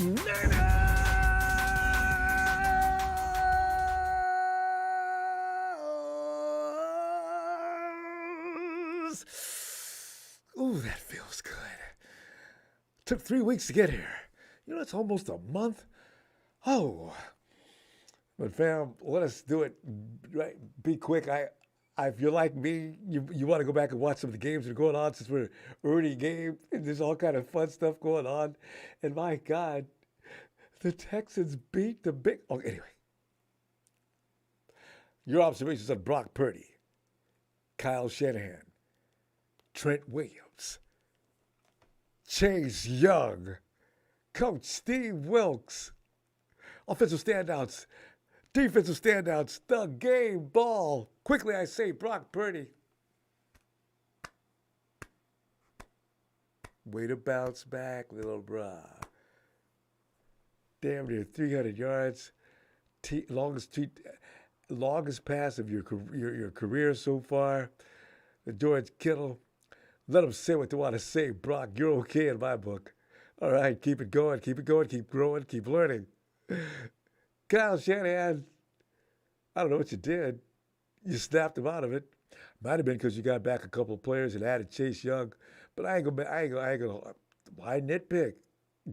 Niners! Ooh, that feels good. Took 3 weeks to get here. You know, it's almost a month. Oh. But fam, let us do it. Right? Be quick. If you're like me, you want to go back and watch some of the games that are going on since we're early game. And there's all kind of fun stuff going on. And my God, the Texans beat the big. Oh, anyway. Your observations of Brock Purdy, Kyle Shanahan, Trent Williams, Chase Young, Coach Steve Wilkes, offensive standouts, defensive standouts, the game ball. Quickly, I say Brock Purdy. Way to bounce back, little brah. Damn near 300 yards. Longest pass of your career so far. The George Kittle. Let them say what they want to say, Brock. You're okay in my book. All right, keep it going, keep growing, keep learning. Kyle Shanahan, I don't know what you did. You snapped him out of it. Might have been because you got back a couple of players and added Chase Young, but I ain't gonna. Why nitpick?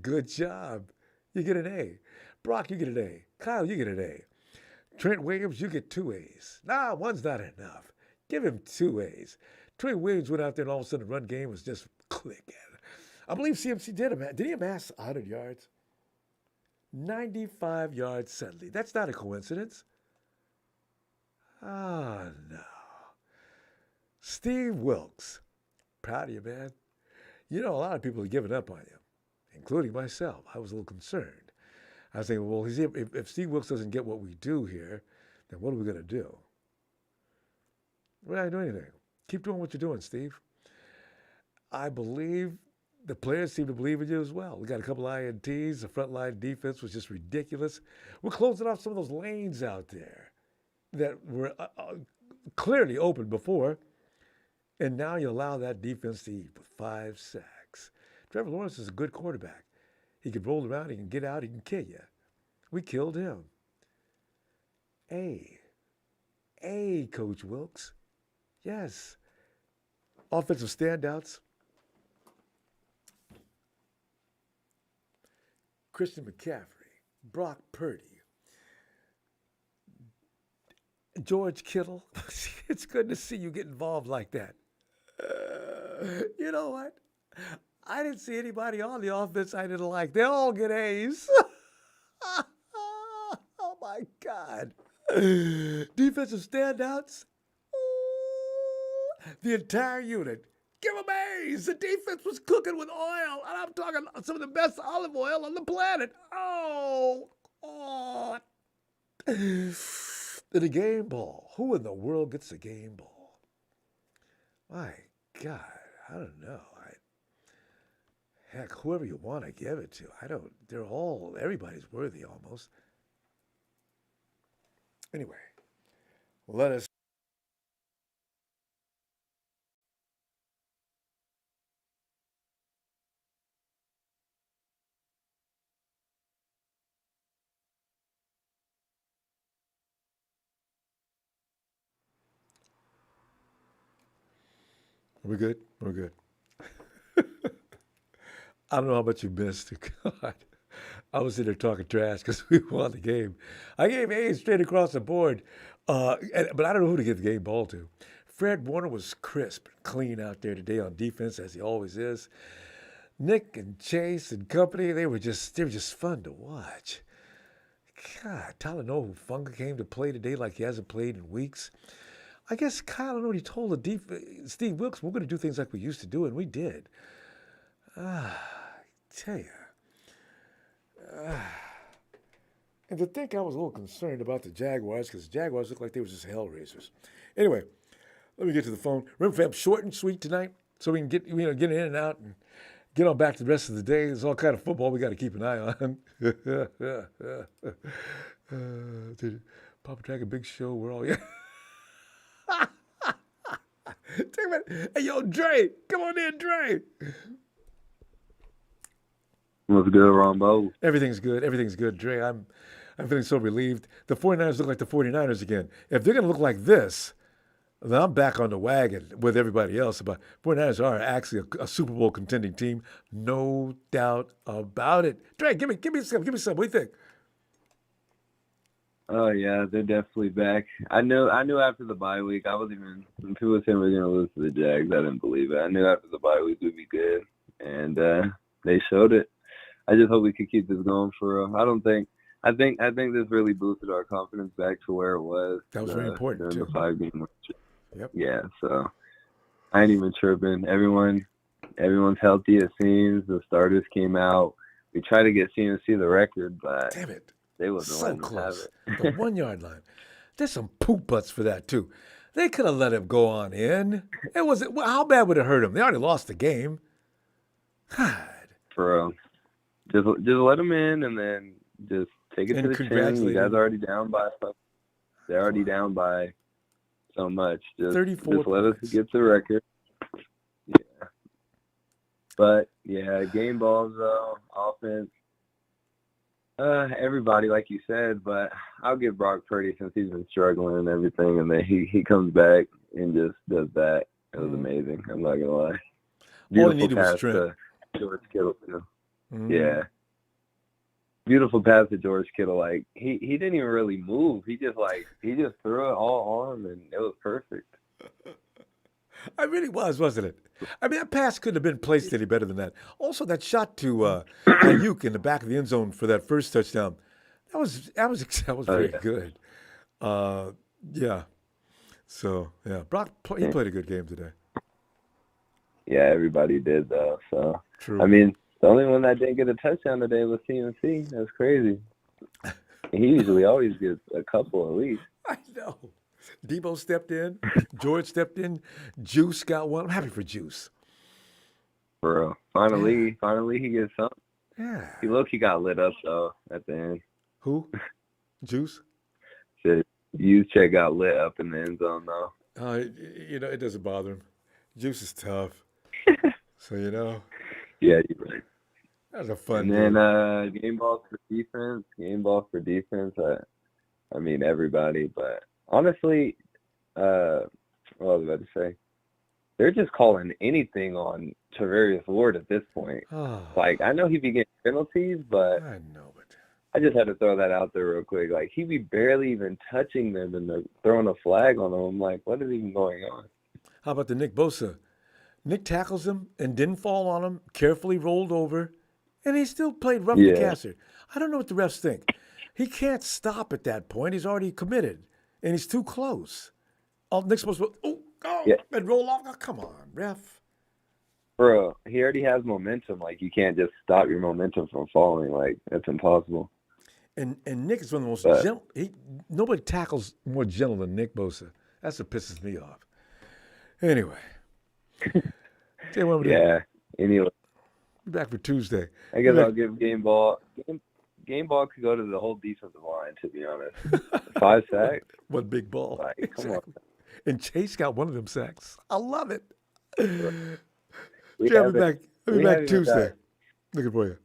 Good job. You get an A. Brock, you get an A. Kyle, you get an A. Trent Williams, you get 2 A's. Nah, one's not enough. Give him 2 A's. Trent Williams went out there and all of a sudden the run game was just clicking. I believe CMC did he amass 100 yards? 95 yards suddenly. That's not a coincidence. Ah, no. Steve Wilkes. Proud of you, man. You know, a lot of people are giving up on you, including myself. I was a little concerned. I was thinking, well, if Steve Wilkes doesn't get what we do here, then what are we going to do? We're not doing anything. Keep doing what you're doing, Steve. I believe the players seem to believe in you as well. We got a couple of INTs. The front line defense was just ridiculous. We're closing off some of those lanes out there that were clearly open before. And now you allow that defense to eat with 5 sacks. Trevor Lawrence is a good quarterback. He can roll around, he can get out, he can kill you. We killed him. A, Coach Wilkes. Yes. Offensive standouts. Christian McCaffrey, Brock Purdy, George Kittle. It's good to see you get involved like that. You know what? I didn't see anybody on the offense I didn't like. They all get A's. Oh, my God. Defensive standouts. The entire unit. Give them A's. The defense was cooking with oil. And I'm talking some of the best olive oil on the planet. Oh. The game ball. Who in the world gets the game ball? My God. I don't know. Heck, whoever you want to give it to. Everybody's worthy almost. Anyway, let us. We're good? We're good. I don't know how much you missed. God, I was in there talking trash because we won the game. I gave A's straight across the board, but I don't know who to give the game ball to. Fred Warner was crisp and clean out there today on defense, as he always is. Nick and Chase and company, they were just fun to watch. God, Talanoa Funga came to play today like he hasn't played in weeks. I guess Kyle, I don't know what he told Steve Wilkes, we're going to do things like we used to do, and we did. I tell you. And to think I was a little concerned about the Jaguars, because the Jaguars looked like they were just hellraisers. Anyway, let me get to the phone. Remember, fam, short and sweet tonight, so we can get in and out and get on back to the rest of the day. There's all kind of football we got to keep an eye on. Papa Track, a big show. We're all... Take a minute. Hey, yo, Dre. Come on in, Dre. What's good, Ronbo? Everything's good. Everything's good, Dre. I'm feeling so relieved. The 49ers look like the 49ers again. If they're going to look like this, then I'm back on the wagon with everybody else. But 49ers are actually a Super Bowl contending team. No doubt about it. Dre, give me some. Give me some. What do you think? Oh yeah, they're definitely back. I knew after the bye week, I was even when people were saying we're gonna lose to the Jags, I didn't believe it. I knew after the bye week we'd be good, and they showed it. I just hope we could keep this going for real. I think this really boosted our confidence back to where it was. That was very important during too. the 5-game. Yep. Yeah, so I ain't even tripping. Everyone's healthy. It seems the starters came out. We tried to get CMC the record, but Damn it. they wasn't So letting us close. have The it. 1 yard line. There's some poop butts for that too. They could have let him go on in. It was how bad would it hurt him? They already lost the game. God. For real. Just let them in and then just take it And to the chin. congratulate You guys him. are already down by something. They're already down by so much. Just 34 let us points. get the record. Yeah. But yeah, game balls though, offense. Everybody, like you said, but I'll give Brock Purdy since he's been struggling and everything, and then he comes back and just does that. It was amazing. I'm not gonna lie. All he needed was pass Trent. to George Kittle too. Mhm. Yeah. Beautiful pass to George Kittle. Like he didn't even really move. He just threw it all on him and it was perfect. It really was, wasn't it? I mean, that pass couldn't have been placed any better than that. Also, that shot to Ayuk in the back of the end zone for that first touchdown, that was very yeah. good. Yeah. So yeah, Brock he played a good game today. Yeah, everybody did though. So True. I mean, the only one that didn't get a touchdown today was CMC. That's crazy. He usually always gets a couple at least. I know. Debo stepped in. George stepped in. Juice got one. I'm happy for Juice. For real. Finally he gets something. Yeah. He got lit up though at the end. Who? Juice? Said Juszczyk got lit up in the end zone though. It doesn't bother him. Juice is tough. So Yeah, you're right. that was a fun And then game. game ball for defense. I mean everybody, but honestly, what was I about to say? They're just calling anything on Tarvarius Ward at this point. Oh, Like I know he be getting penalties, but I know, but I just had to throw that out there real quick. Like he be barely even touching them and they're throwing a flag on them. I'm like, what is even going on? how about the Nick Bosa? Nick tackles him and didn't fall on him, carefully rolled over, and he still played rough the Yeah. passer. I don't know what the refs think. He can't stop at that point. He's already committed, and he's too close. Nick's supposed to Yeah. and roll off. Oh, come on, ref. Bro, he already has momentum. Like you can't just stop your momentum from falling. Like that's impossible. And Nick is one of the most But- gentle. Nobody tackles more gentle than Nick Bosa. That's what pisses me off. Anyway. Say what we're doing. Yeah. Anyway, Be back for Tuesday. I guess Yeah. I'll give game ball. Game ball could go to the whole defensive line. To be honest, 5 sacks. One big ball. Like, come on. Exactly. And Chase got one of them sacks. I love it. We Yeah, I'll haven't- be back. I'll be we back haven't Tuesday. got- Looking for you.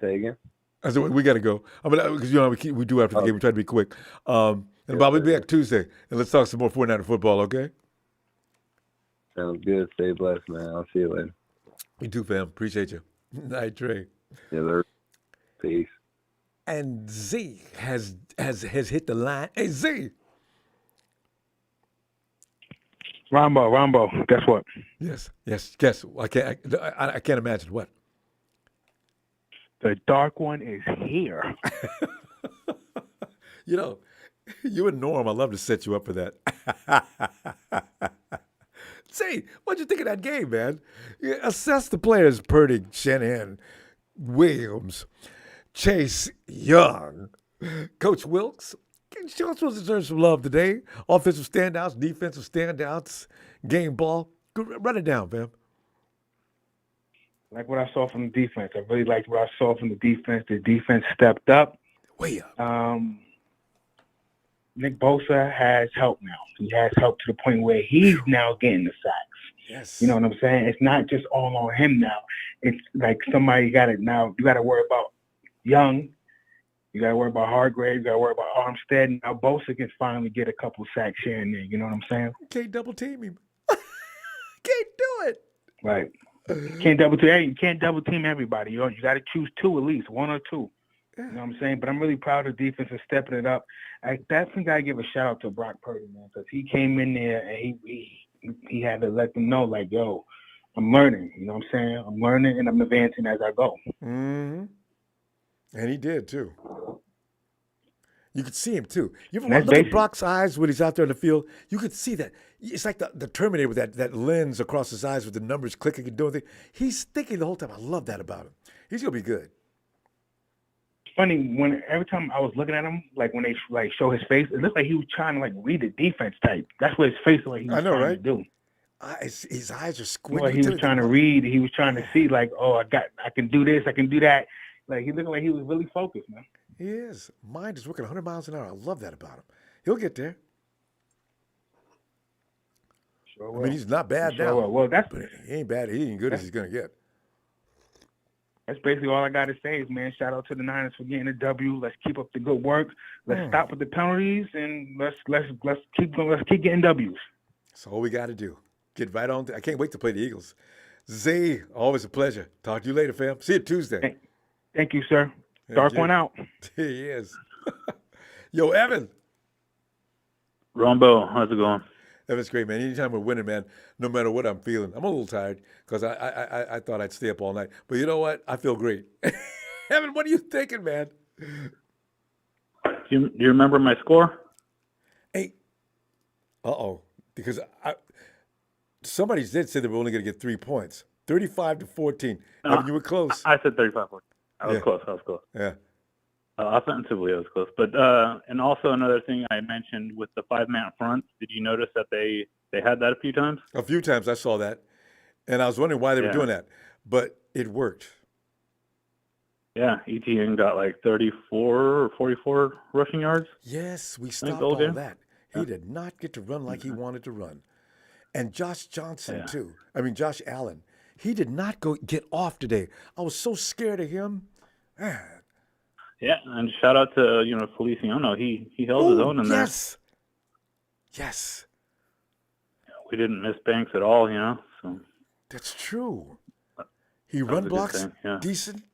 Say again. I said, we got to go. I mean, because we do after the game. We try to be quick. And Bob, we'll be back Tuesday, and let's talk some more 49er football, okay? Sounds good. Stay blessed, man. I'll see you later. You too, fam. Appreciate you. Night, Trey. Yeah, sir. Peace. And Z has hit the line. Hey, Z. Ronbo, guess what? Yes. Guess. I can't imagine what. The dark one is here. You and Norm, I'd love to set you up for that. Say, what'd you think of that game, man? Assess the players: Purdy, Shanahan, Williams, Chase Young, Coach Wilkes. Coach Wilkes deserves some love today. Offensive standouts, defensive standouts, game ball. Run it down, fam. Like what I saw from the defense. I really liked what I saw from the defense. The defense stepped up. Way up. Nick Bosa has help now. He has help to the point where he's now getting the sacks. Yes. You know what I'm saying? It's not just all on him now. It's like somebody got it now. You got to worry about Young. You got to worry about Hargrave. You got to worry about Armstead. Now Bosa can finally get a couple sacks here and there. You know what I'm saying? Can't double team him. Can't do it. Right. Can't double team. Hey, you can't double team everybody. You got to choose two at least, one or two. You know what I'm saying? But I'm really proud of the defense for stepping it up. I definitely got to give a shout out to Brock Purdy, man, because he came in there and he had to let them know, like, yo, I'm learning. You know what I'm saying? I'm learning and I'm advancing as I go. Mm-hmm. And he did, too. You could see him, too. You ever look at Brock's eyes when he's out there in the field? You could see that. It's like the Terminator with that lens across his eyes with the numbers clicking and doing things. He's thinking the whole time. I love that about him. He's going to be good. It's funny, every time I was looking at him, like when they like show his face, it looked like he was trying to like read the defense type. That's what his face like he was trying to do. His eyes are squinting. Well, he was trying to read. He was trying to see, like, oh, I can do this, I can do that. Like, he looked like he was really focused, man. He is. Mind is working 100 miles an hour. I love that about him. He'll get there. Sure will. I mean, he's not bad sure now. Will. Well, but he ain't bad. He ain't good as he's going to get. That's basically all I got to say is, man, shout out to the Niners for getting a W. Let's keep up the good work. Let's stop with the penalties, and let's keep going. Let's keep getting W's. That's all we got to do. Get right on. I can't wait to play the Eagles. Zay, always a pleasure. Talk to you later, fam. See you Tuesday. Thank you, sir. Dark one out. He is. Yo, Evan. Ronbo, how's it going? Evan's great, man. Anytime we're winning, man, no matter what I'm feeling. I'm a little tired because I thought I'd stay up all night. But you know what? I feel great. Evan, what are you thinking, man? Do you remember my score? Hey. Uh-oh. Because somebody did say they were only going to get 3 points. 35-14. No, Evan, you were close. I said 35-14. I was close. Yeah. Offensively, I was close. But and also another thing I mentioned with the 5-man front, did you notice that they had that a few times? A few times I saw that. And I was wondering why they were doing that. But it worked. Yeah, ETN got like 34 or 44 rushing yards. Yes, we stopped all that. He did not get to run like he wanted to run. And Josh Johnson, too. I mean, Josh Allen. He did not get off today. I was so scared of him. Man. Yeah, and shout out to, Feliciano. He held his own in there. Yes. We didn't miss Banks at all, So that's true. He run blocks decent.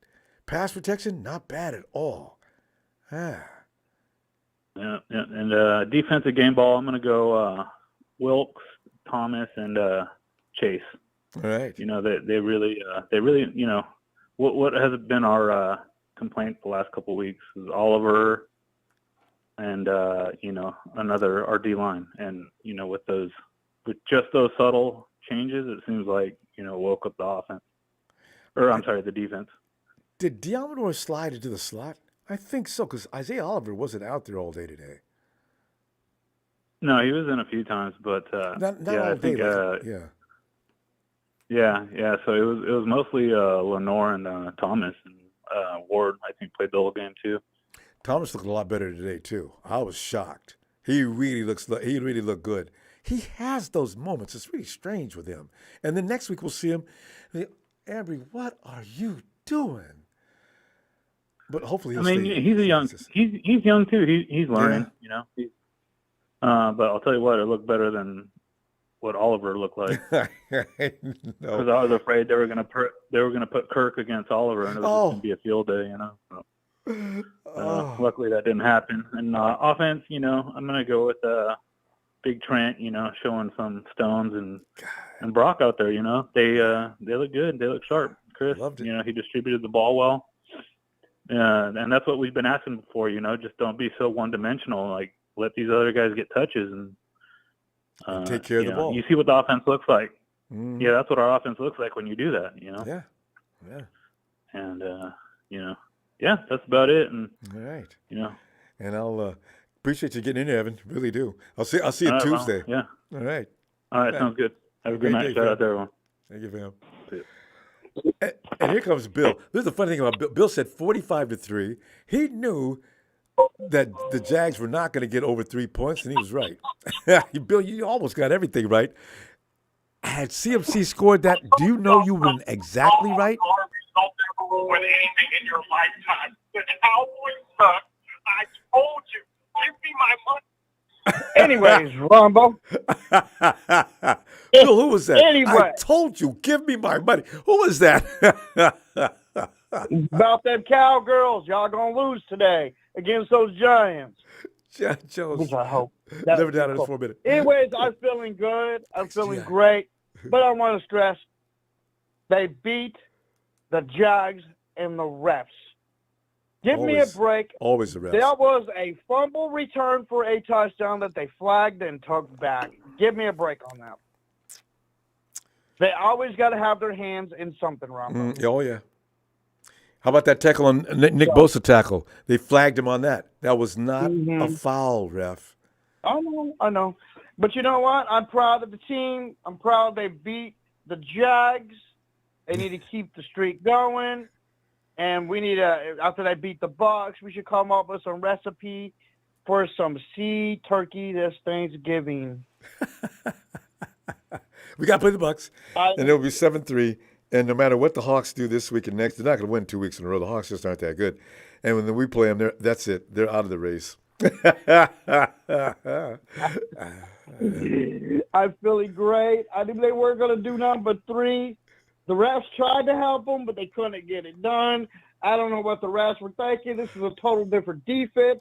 Pass protection, not bad at all. Yeah. And defensive game ball, I'm going to go Wilkes, Thomas, and Chase. All right. They really, what has been our complaint the last couple of weeks is Oliver and, another RD line. And, with just those subtle changes, it seems like, woke up the offense. Or, I'm sorry, the defense. Did Diamador slide into the slot? I think so, because Isaiah Oliver wasn't out there all day today. No, he was in a few times, but not all day. Yeah. So it was mostly Lenore and Thomas, and Ward, I think, played the whole game too. Thomas looked a lot better today too. I was shocked. He really looked good. He has those moments. It's really strange with him. And then next week we'll see him. Ambry, what are you doing? But hopefully, he's young too. He's learning. But I'll tell you what, it looked better than what Oliver looked like. Because I was afraid they were going to put Kirk against Oliver, and it was going to be a field day. So, luckily that didn't happen. And offense, I'm going to go with Big Trent. Showing some stones and Brock out there. They look good. They look sharp. Chris, he distributed the ball well. And that's what we've been asking for, just don't be so one-dimensional. Like, let these other guys get touches and take care of the ball. You see what the offense looks like. Yeah, that's what our offense looks like when you do that, Yeah. And, that's about it. And, all right. And I'll appreciate you getting in there, Evan. Really do. I'll see you Tuesday. Well, All right. All right, sounds good. Have a good night. Shout out to everyone. Thank you, fam. And here comes Bill. This is the funny thing about Bill. Bill said 45-3. He knew that the Jags were not going to get over 3 points, and he was right. Bill, you almost got everything right. Had CMC scored that, do you know you were exactly right? With anything in your lifetime. The Cowboys suck. I told you. Give me my money. Anyways, Ronbo. Bill, who was that? Anyway. I told you, give me my money. Who was that? About them Cowgirls. Y'all going to lose today against those Giants. John Jones. Which I hope. Never down in 4 minutes. Anyways, I'm feeling good. I'm feeling great. But I want to stress, they beat the Jags and the refs. Give me a break. Always the refs. There was a fumble return for a touchdown that they flagged and took back. Give me a break on that. They always got to have their hands in something, Ron. Oh, yeah. How about that tackle on Nick Bosa tackle? They flagged him on that. That was not a foul, ref. I know. But you know what? I'm proud of the team. I'm proud they beat the Jags. They need to keep the streak going. And we need to, after they beat the Bucs, we should come up with some recipe for some sea turkey this Thanksgiving. We got to play the Bucs, and it'll be 7-3. And no matter what the Hawks do this week and next, they're not going to win 2 weeks in a row. The Hawks just aren't that good. And when we play them, that's it. They're out of the race. I'm feeling great. I knew they weren't going to do number 3. The refs tried to help them, but they couldn't get it done. I don't know what the refs were thinking. This is a total different defense.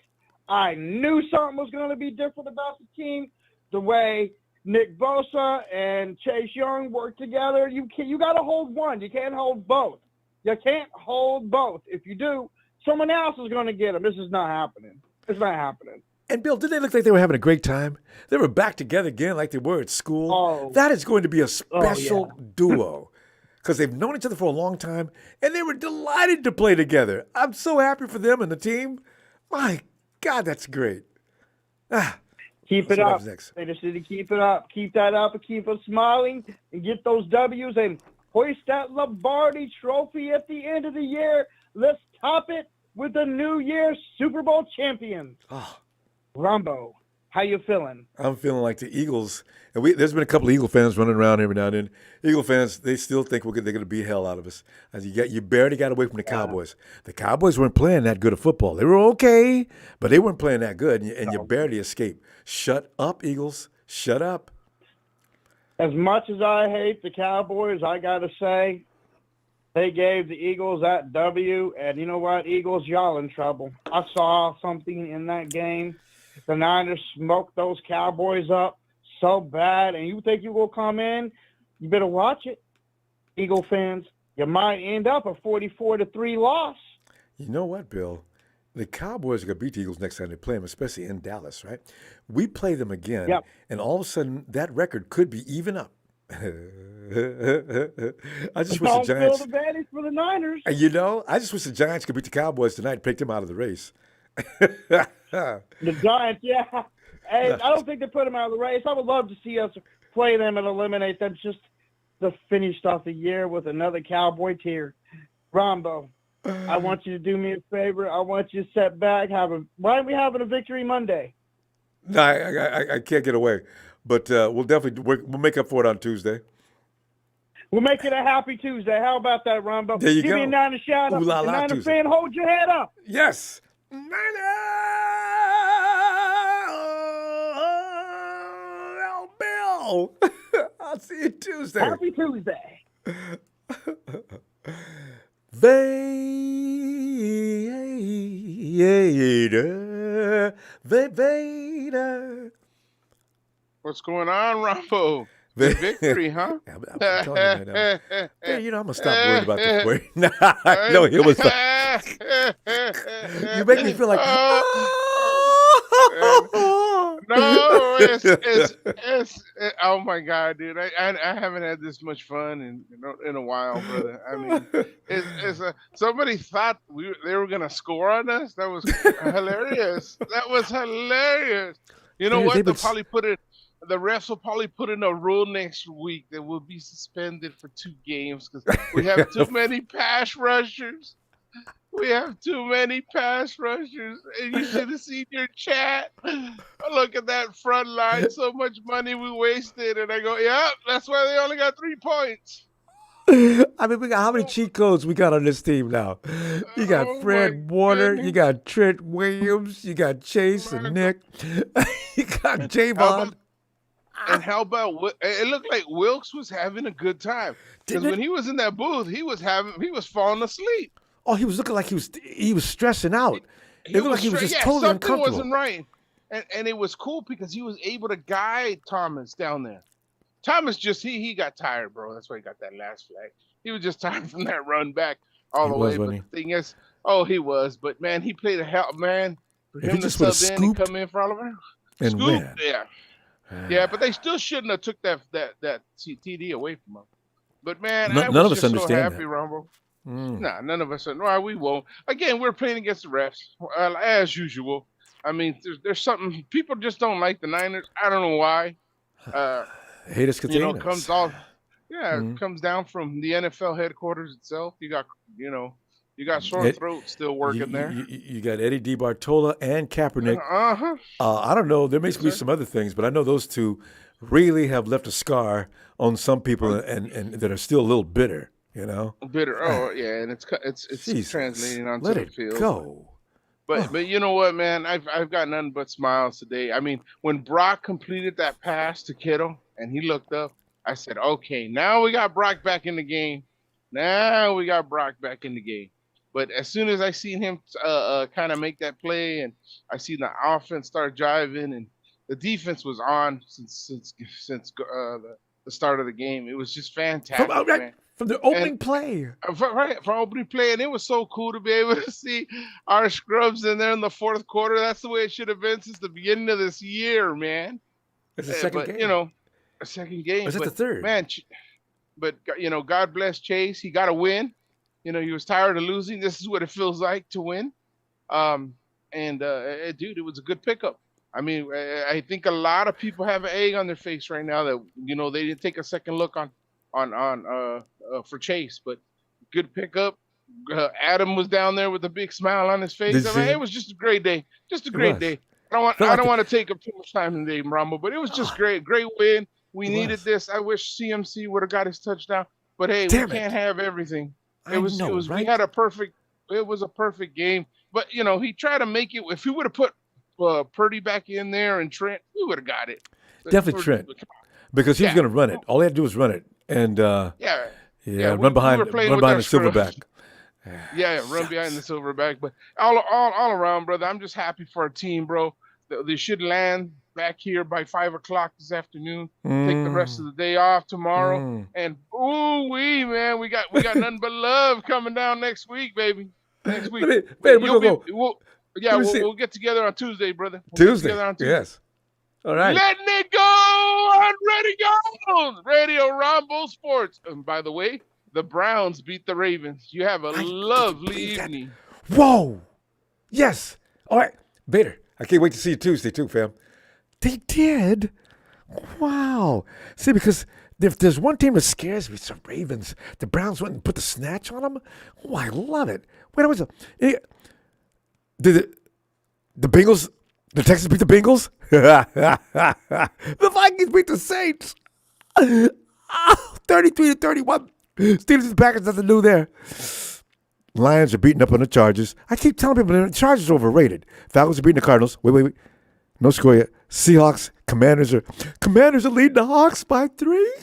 I knew something was going to be different about the team. The way Nick Bosa and Chase Young work together, you got to hold one. You can't hold both. You can't hold both. If you do, someone else is going to get them. This is not happening. It's not happening. And, Bill, did they look like they were having a great time? They were back together again like they were at school. Oh. That is going to be a special duo because they've known each other for a long time, and they were delighted to play together. I'm so happy for them and the team. My God, that's great. Keep it up. They just need to keep it up. Keep that up and keep us smiling and get those W's and hoist that Lombardi trophy at the end of the year. Let's top it with the New Year's Super Bowl champions. Ronbo, how you feeling? I'm feeling like the Eagles. And there's been a couple of Eagle fans running around every now and then. Eagle fans, they still think they're going to beat hell out of us. As you barely got away from the Cowboys. The Cowboys weren't playing that good of football. They were okay, but they weren't playing that good, and you barely escaped. Shut up, Eagles. Shut up. As much as I hate the Cowboys, I got to say, they gave the Eagles that W, and you know what, Eagles, y'all in trouble. I saw something in that game. The Niners smoked those Cowboys up so bad, and you think you will come in, you better watch it. Eagle fans, you might end up a 44-3 loss. You know what, Bill? The Cowboys are going to beat the Eagles next time they play them, especially in Dallas, right? We play them again, and all of a sudden that record could be even up. I just wish the Giants. Don't feel the advantage for the Niners. You know, I just wish the Giants could beat the Cowboys tonight and pick them out of the race. The Giants, Hey, I don't think they put them out of the race. I would love to see us play them and eliminate them just to finish off the year with another Cowboy tier. Ronbo, I want you to do me a favor. I want you to sit back. Why aren't we having a victory Monday? No, I can't get away. But we'll make up for it on Tuesday. We'll make it a happy Tuesday. How about that, Ronbo? There you Give go. me a Niner shout out. Niner fan, hold your head up. Yes. Bill. I'll see you Tuesday. Happy Tuesday. Vader. What's going on, Ronbo? Victory, huh? I'm telling you right now. Hey, I'm going to stop worrying about this for you. No, it was you make me feel like, no, it's oh my God, dude! I haven't had this much fun in a while, brother. I mean, somebody thought they were gonna score on us. That was hilarious. That was hilarious. You know what? The refs will probably put in a rule next week that we'll be suspended for 2 games because we have too many pass rushers. We have too many pass rushers, and you should have seen your chat. Look at that front line. So much money we wasted, and I go, yeah, that's why they only got 3 points. I mean, we got how many cheat codes we got on this team now? You got Oh my Fred Warner, you goodness. got Trent Williams, you got Chase and Nick, you got How Javon. about, and how about it looked like Wilkes was having a good time because Didn't when it? he was in that booth, he was falling asleep. Oh, he was looking like he was stressing out. He It looked like he was straight- just yeah, totally something uncomfortable. wasn't right, and it was cool because he was able to guide Thomas down there. Thomas just he got tired, bro. That's why he got that last flag. He was just tired from that run back all He the was, way. But wasn't the thing is, he was. But man, he played a hell, man. For If he him to just would've sub in and scooped come in for Oliver, and scoop, win. yeah. But they still shouldn't have took that TD away from him. But man, I None was of us just so understand happy, that. Rumble. Mm. Nah, none of us. No, we won't. Again, we're playing against the refs as usual. I mean, there's something people just don't like the Niners. I don't know why. Haters You know, containers. it comes down from the NFL headquarters itself. You got sore throat still working there. You got Eddie DeBartola and Kaepernick. I don't know. There may be some other things, but I know those two really have left a scar on some people and that are still a little bitter. You know, Bitter. Oh yeah, and it's Jesus, translating onto let the it field. go. But you know what, man? I've got nothing but smiles today. I mean, when Brock completed that pass to Kittle and he looked up, I said, okay, now we got Brock back in the game. But as soon as I seen him kind of make that play, and I seen the offense start driving, and the defense was on since the start of the game, it was just fantastic, man. From the opening play. From opening play, and it was so cool to be able to see our scrubs in there in the fourth quarter. That's the way it should have been since the beginning of this year, man. It's the second game. You know, a second game. Is it the third? Man, but you know, God bless Chase. He got a win. You know, he was tired of losing. This is what it feels like to win. Dude, it was a good pickup. I mean, I think a lot of people have an egg on their face right now that, you know, they didn't take a second look on for Chase, but good pickup. Adam was down there with a big smile on his face. I mean, it was just a great day. Just a great day. I don't want to take up too much time today, Ronbo, but it was just great win. We needed this. I wish CMC would have got his touchdown, but hey, we can't have everything. It was right? We had it was a perfect game, but you know, he tried to make it. If he would have put Purdy back in there and Trent, we would have got it. Definitely Trent, because he was going to run it. All he had to do was run it, and run behind the silverback. Run behind the silverback. But all around, brother, I'm just happy for our team, bro. They should land back here by 5:00 this afternoon. Take the rest of the day off tomorrow, and man, we got nothing but love coming down next week, baby. Next week, we'll get together on Tuesday, brother. Tuesday, yes. All right. Letting it go on Ready Go! Radio Ronbo Sports. And by the way, the Browns beat the Ravens. You have a lovely evening. Whoa. Yes. All right. Bader, I can't wait to see you Tuesday too, fam. They did? Wow. See, because if there's one team that scares me, it's the Ravens. The Browns went and put the snatch on them. Oh, I love it. Wait, was it? Did the Bengals, the Texans beat the Bengals? The Vikings beat the Saints. 33-31. Steelers and Packers, nothing new there. Lions are beating up on the Chargers. I keep telling people the Chargers are overrated. Falcons are beating the Cardinals. Wait. No score yet. Seahawks, Commanders are leading the Hawks by 3.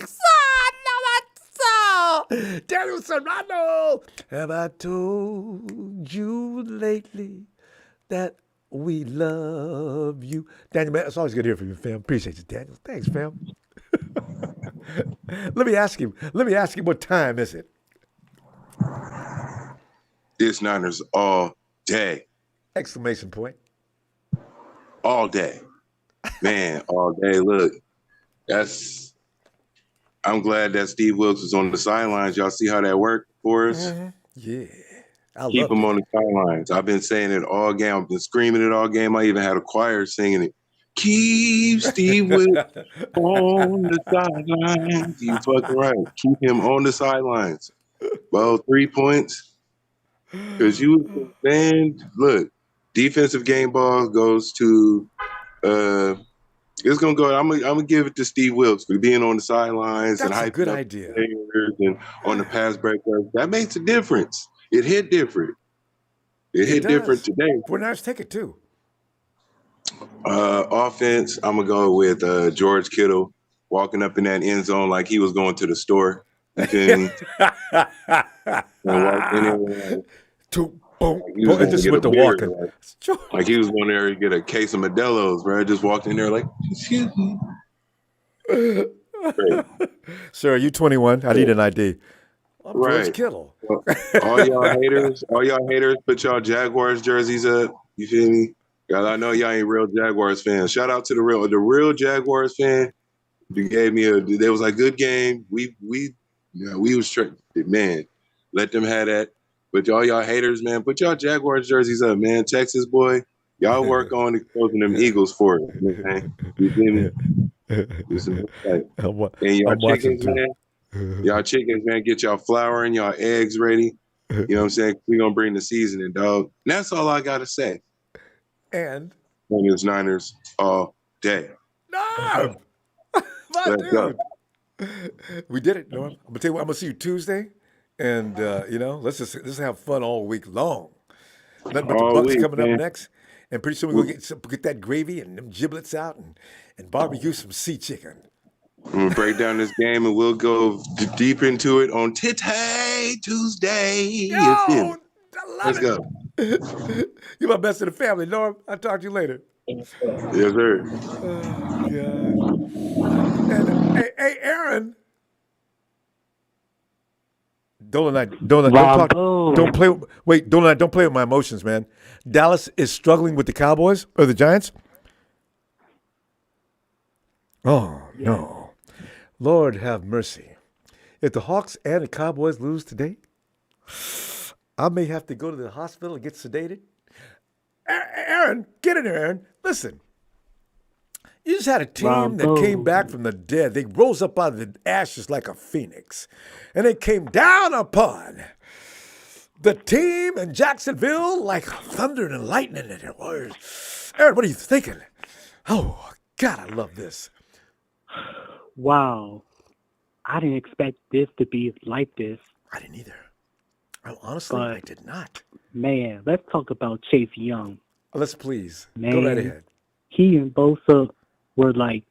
Daniel Serrano, have I told you lately that we love you? Daniel, man, it's always good to hear from you, fam. Appreciate you, Daniel. Thanks, fam. Let me ask him, what time is it? It's Niners all day. Exclamation point. All day. Man, all day. Look, I'm glad that Steve Wilkes is on the sidelines. Y'all see how that worked for us? Mm-hmm. Yeah. Keep him on the sidelines. I've been saying it all game. I've been screaming it all game. I even had a choir singing it. Keep Steve Wilkes on the sidelines. You fucking right. Keep him on the sidelines. Well, 3 points. Because you, man, look, defensive game ball goes to, it's gonna go. I'm gonna give it to Steve Wilkes for being on the sidelines and That's a hyping good up idea. players and on the pass breakup. That makes a difference. It hit different. It hit different does. today. 49ers take it too. Offense, I'm gonna go with George Kittle walking up in that end zone like he was going to the store. You feel me? And walk in there like he was going to get a beer, like he was going there to get a case of Modelo's, bro. Just walked in there like, excuse me. Sir, are you 21? I need an ID. I'm Right. George Kittle. All y'all haters, put y'all Jaguars jerseys up. You feel me? God, I know y'all ain't real Jaguars fans. Shout out to the real Jaguars fan. They gave me they was like, good game. We was straight. Man, let them have that. But y'all haters, man, put y'all Jaguars jerseys up, man. Texas boy, y'all work on exposing them Eagles for it, man. You feel me? And y'all chickens, man, get y'all flour and y'all eggs ready. You know what I'm saying? We're going to bring the seasoning, dog. And that's all I got to say. And? Niners all day. No! Let's go. We did it, Norm. I'm going to tell you what, I'm going to see you Tuesday. And, let's just have fun all week long. Nothing but the Bucks coming up next. And pretty soon we're going to get that gravy and them giblets out and barbecue some sea chicken. We'll break down this game and we'll go deep into it on Titty Tuesday. Yo, Let's go. You're my best in the family, Norm. I'll talk to you later. Yes, sir. Oh, God. And, hey, Aaron. Don't play with my emotions, man. Dallas is struggling with the Cowboys or the Giants. Oh, no. Lord have mercy. If the Hawks and the Cowboys lose today, I may have to go to the hospital and get sedated. Aaron, get in there, Aaron. Listen. You just had a team that came back from the dead. They rose up out of the ashes like a phoenix. And they came down upon the team in Jacksonville like thunder and lightning in their words. Aaron, what are you thinking? Oh, God, I love this. Wow. I didn't expect this to be like this. I didn't either. Honestly, I did not. Man, let's talk about Chase Young. Let's please. Man, go right ahead. He and Bosa were like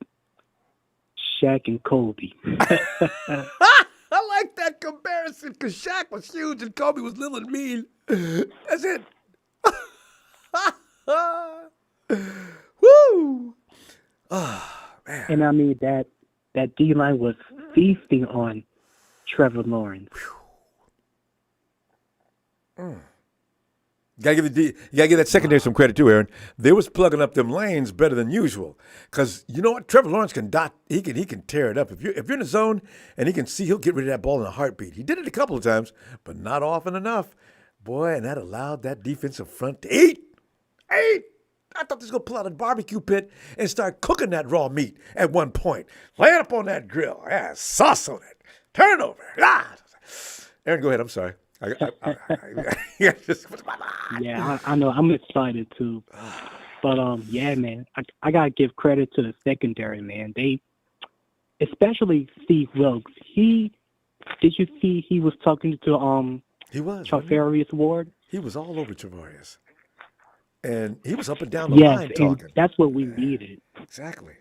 Shaq and Kobe. I like that comparison because Shaq was huge and Kobe was little and mean. That's it. Woo! Oh, man. And I mean that D-line was feasting on Trevor Lawrence. You gotta give that secondary some credit too, Aaron. They was plugging up them lanes better than usual. Cause you know what, Trevor Lawrence can he can tear it up. If you're in the zone and he'll get rid of that ball in a heartbeat. He did it a couple of times, but not often enough. Boy, and that allowed that defensive front to eat. I thought they was gonna pull out a barbecue pit and start cooking that raw meat at one point. Lay it up on that grill. Yeah, sauce on it. Turn it over. Aaron, go ahead. I'm sorry. Yeah, I know. I'm excited too. But yeah, man, I gotta give credit to the secondary, man. They, especially Steve Wilkes. Did you see he was talking to he was Charvarius Ward? He was all over Charvarius, and he was up and down the line talking. And that's what we needed. Exactly.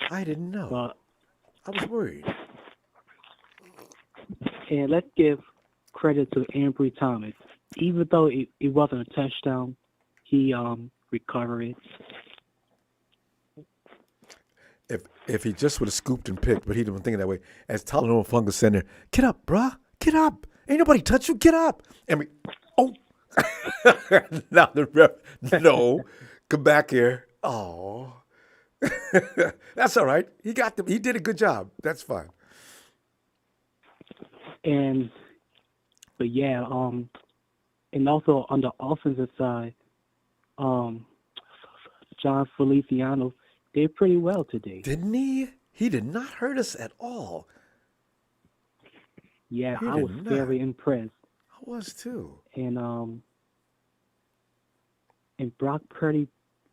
I didn't know. I was worried. And let's give credit to Ambry Thomas. Even though it wasn't a touchdown, he recovered it. If he just would have scooped and picked, but he didn't think that way. As Tylenol Fungus said there, get up, bruh. Get up. Ain't nobody touch you. Get up. And now the ref, no. Come back here. Oh. That's all right. He got them. He did a good job. That's fine. But yeah, and also on the offensive side, John Feliciano did pretty well today. Didn't he? He did not hurt us at all. Yeah, He I did was not. very impressed. I was too. And Brock Purdy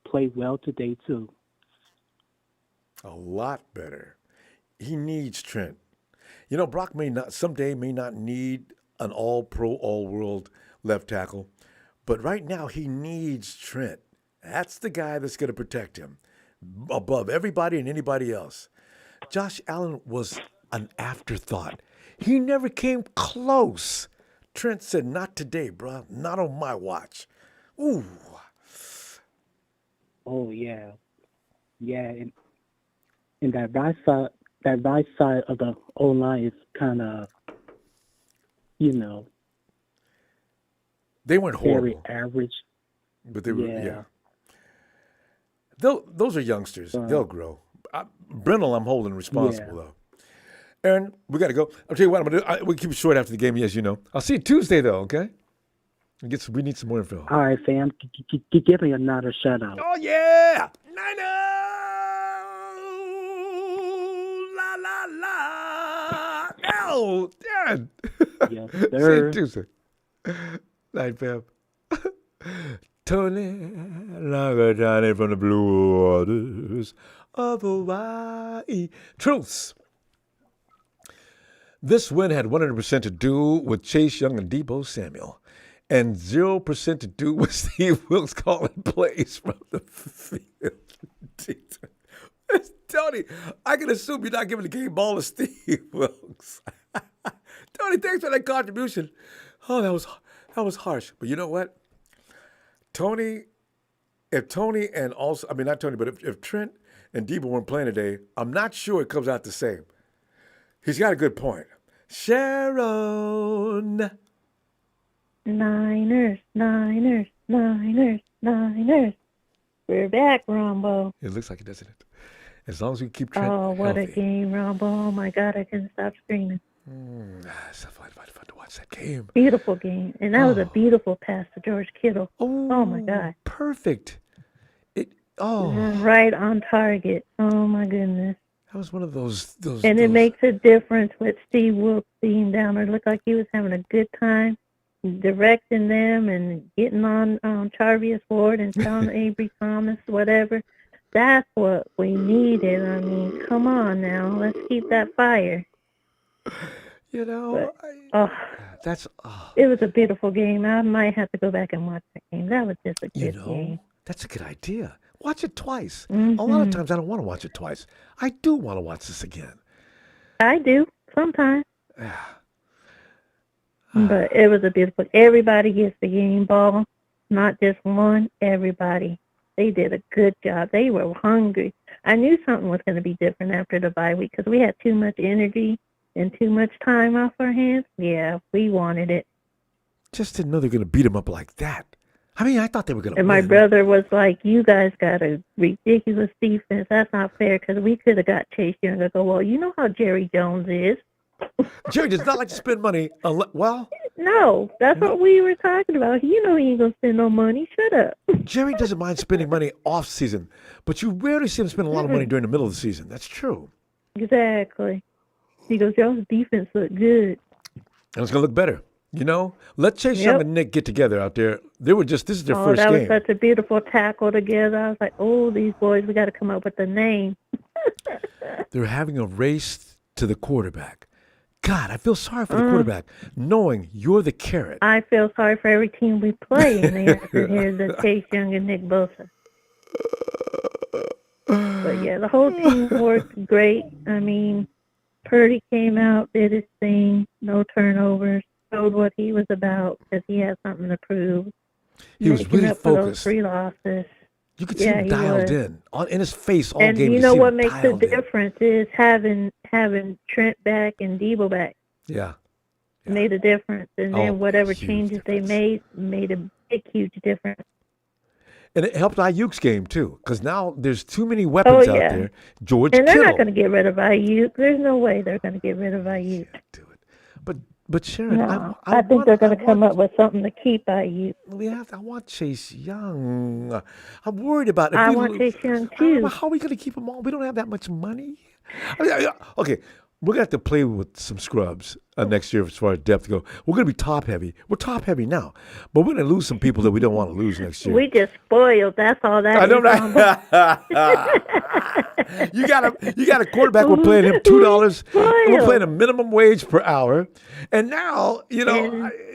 played well today too. A lot better. He needs Trent. You know, Brock someday may not need an all-pro, all-world left tackle, but right now he needs Trent. That's the guy that's going to protect him above everybody and anybody else. Josh Allen was an afterthought. He never came close. Trent said, "Not today, bro. Not on my watch." Ooh. Oh yeah, and that right side of the O line is kind of, They weren't very horrible, average. but they were, Yeah. yeah. Those are youngsters. They'll grow. Brendel, I'm holding responsible, though. Aaron, we got to go. I'll tell you what I'm going to do. We'll keep it short after the game, as you know. I'll see you Tuesday, though, okay? We need some more info. All right, fam. Give me another shout out. Oh, yeah! Niner! La, la, la! Oh, Aaron! Yes, See you sir. Tuesday. Night, fam. Tony, like a Johnny from the blue waters of Hawaii. Truths. This win had 100% to do with Chase Young and Deebo Samuel, and 0% to do with Steve Wilkes calling plays from the field. Tony, I can assume you're not giving the game ball to Steve Wilkes. Tony, thanks for that contribution. Oh, that was harsh. But you know what? If Trent and Deebo weren't playing today, I'm not sure it comes out the same. He's got a good point. Sharon. Niners. We're back, Ronbo. It looks like it, doesn't it? As long as we keep Trent Oh, what healthy. a game, Ronbo. Oh, my God, I couldn't stop screaming. It's fun to watch that game. Beautiful game. And that was a beautiful pass to George Kittle. Oh, my God. Perfect. Right on target. Oh, my goodness. That was one of those. And it makes a difference with Steve Wilkes being down there. It looked like he was having a good time directing them and getting on Charvius Ward and telling Avery Thomas, whatever. That's what we needed. I mean, come on now. Let's keep that fire. You know, it was a beautiful game. I might have to go back and watch that game. That was just a good game. That's a good idea. Watch it twice. Mm-hmm. A lot of times I don't want to watch it twice. I do want to watch this again. I do, sometimes. But it was a beautiful. Everybody gets the game ball, not just one. Everybody. They did a good job. They were hungry. I knew something was going to be different after the bye week because we had too much energy and too much time off our hands. Yeah, we wanted it. Just didn't know they were going to beat them up like that. I mean, I thought they were going to And win. my brother was like, you guys got a ridiculous defense. That's not fair because we could have got Chase Young. I go, well, you know how Jerry Jones is. Jerry does not like to spend money. No, that's what we were talking about. You know he ain't going to spend no money. Shut up. Jerry doesn't mind spending money off season, but you rarely see him spend a lot of money during the middle of the season. That's true. Exactly. He goes, y'all's defense look good. And it's going to look better. You know, let Chase Young and Nick get together out there. This is their first game. That was such a beautiful tackle together. I was like, oh, these boys, we got to come up with a name. They're having a race to the quarterback. God, I feel sorry for the quarterback, knowing you're the carrot. I feel sorry for every team we play, and they have to hear the Chase Young and Nick Bosa. But, yeah, the whole team worked great. I mean, Purdy came out, did his thing, no turnovers, showed what he was about because he had something to prove. He was really up for those focused. 3 losses. You could see him dialed in his face all and game. And you you know see what him makes the dialed in. difference is having Trent back and Deebo back. Yeah. Made a difference. And then whatever changes difference. they made a big, huge difference. And it helped Ayuk's game, too, because now there's too many weapons out there. George And they're Kittle. not going to get rid of Ayuk. There's no way they're going to get rid of Ayuk. But Sharon, No, I think they're going to come up with something to keep Ayuk. I want Chase Young. I'm worried about it. I want Chase Young, too. How are we going to keep them all? We don't have that much money. Okay, we're going to have to play with some scrubs next year as far as depth go. We're going to be top heavy. We're top heavy now, but we're going to lose some people that we don't want to lose next year. We just spoiled. That's all that I know, right? You got a quarterback. We're paying him $2. We're paying a minimum wage per hour, and now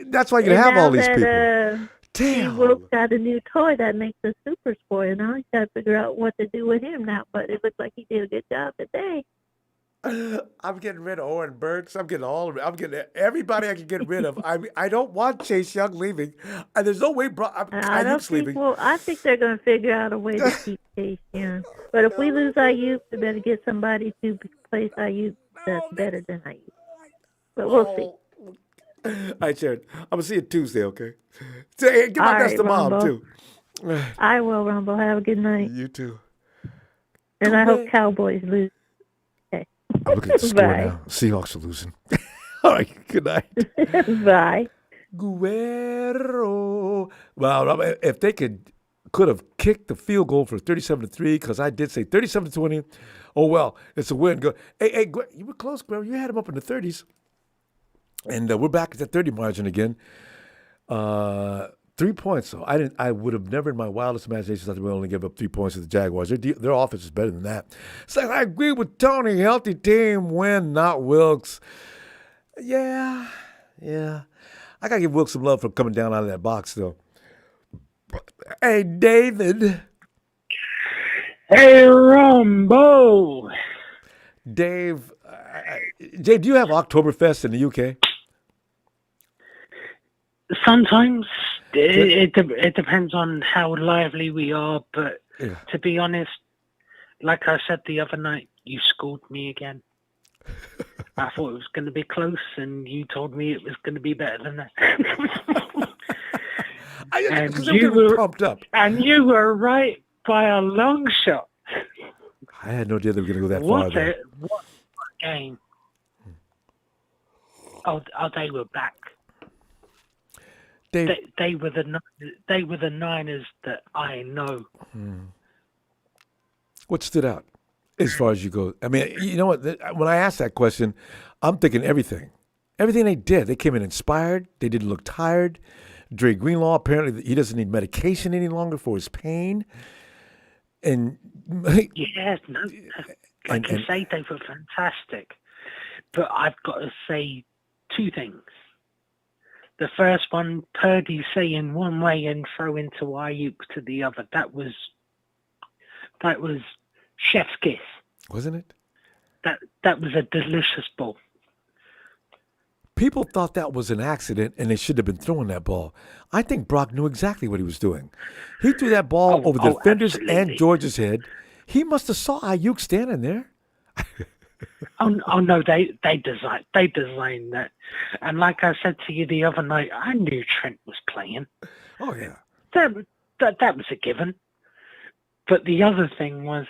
that's why you have all these people. Damn. Wilkes got a new toy that makes a super spoiler. Now he's got to figure out what to do with him now. But it looks like he did a good job today. I'm getting rid of Oren Burks. I'm getting everybody I can get rid of. I don't want Chase Young leaving. And there's no way Ayuk's leaving. Well, I think they're going to figure out a way to keep Chase Young. But if we lose Ayuk, we better get somebody to replace Ayuk that's better than Ayuk. But we'll see. All right, Sharon. I'm going to see you Tuesday, okay? Give my best to Mom, too. I will, Ronbo. Have a good night. You too. And I hope Cowboys lose. Okay. I'm looking at the score now. Seahawks are losing. All right, good night. Bye. Guerrero. Well, if they could have kicked the field goal for 37-3, because I did say 37-20. Oh, well, it's a win. Hey, you were close, Guerrero. You had them up in the 30s. And we're back at the 30 margin again. 3 points. So I would have never in my wildest imagination thought they would only give up 3 points to the Jaguars. Their offense is better than that. So I agree with Tony. Healthy team win, not Wilkes. Yeah. I got to give Wilkes some love for coming down out of that box, though. Hey, David. Hey, Ronbo. Dave, do you have Oktoberfest in the UK? Sometimes it depends on how lively we are, but to be honest, like I said the other night, you schooled me again. I thought it was going to be close, and you told me it was going to be better than that. And you were pumped up, and you were right by a long shot. I had no idea they were going to go that far. What a game! Oh, they were back. They were the Niners that I know. What stood out as far as you go? I mean, you know what? When I asked that question, I'm thinking everything. Everything they did. They came in inspired. They didn't look tired. Dre Greenlaw, apparently he doesn't need medication any longer for his pain. And yes, no, like you say, they were fantastic. But I've got to say two things. The first one, Purdy saying one way and throwing to Ayuk to the other. That was chef's kiss, wasn't it? That was a delicious ball. People thought that was an accident, and they should have been throwing that ball. I think Brock knew exactly what he was doing. He threw that ball over the defenders and George's head. He must have saw Ayuk standing there. Oh no, they designed that, and like I said to you the other night, I knew Trent was playing. Oh yeah, that was a given. But the other thing was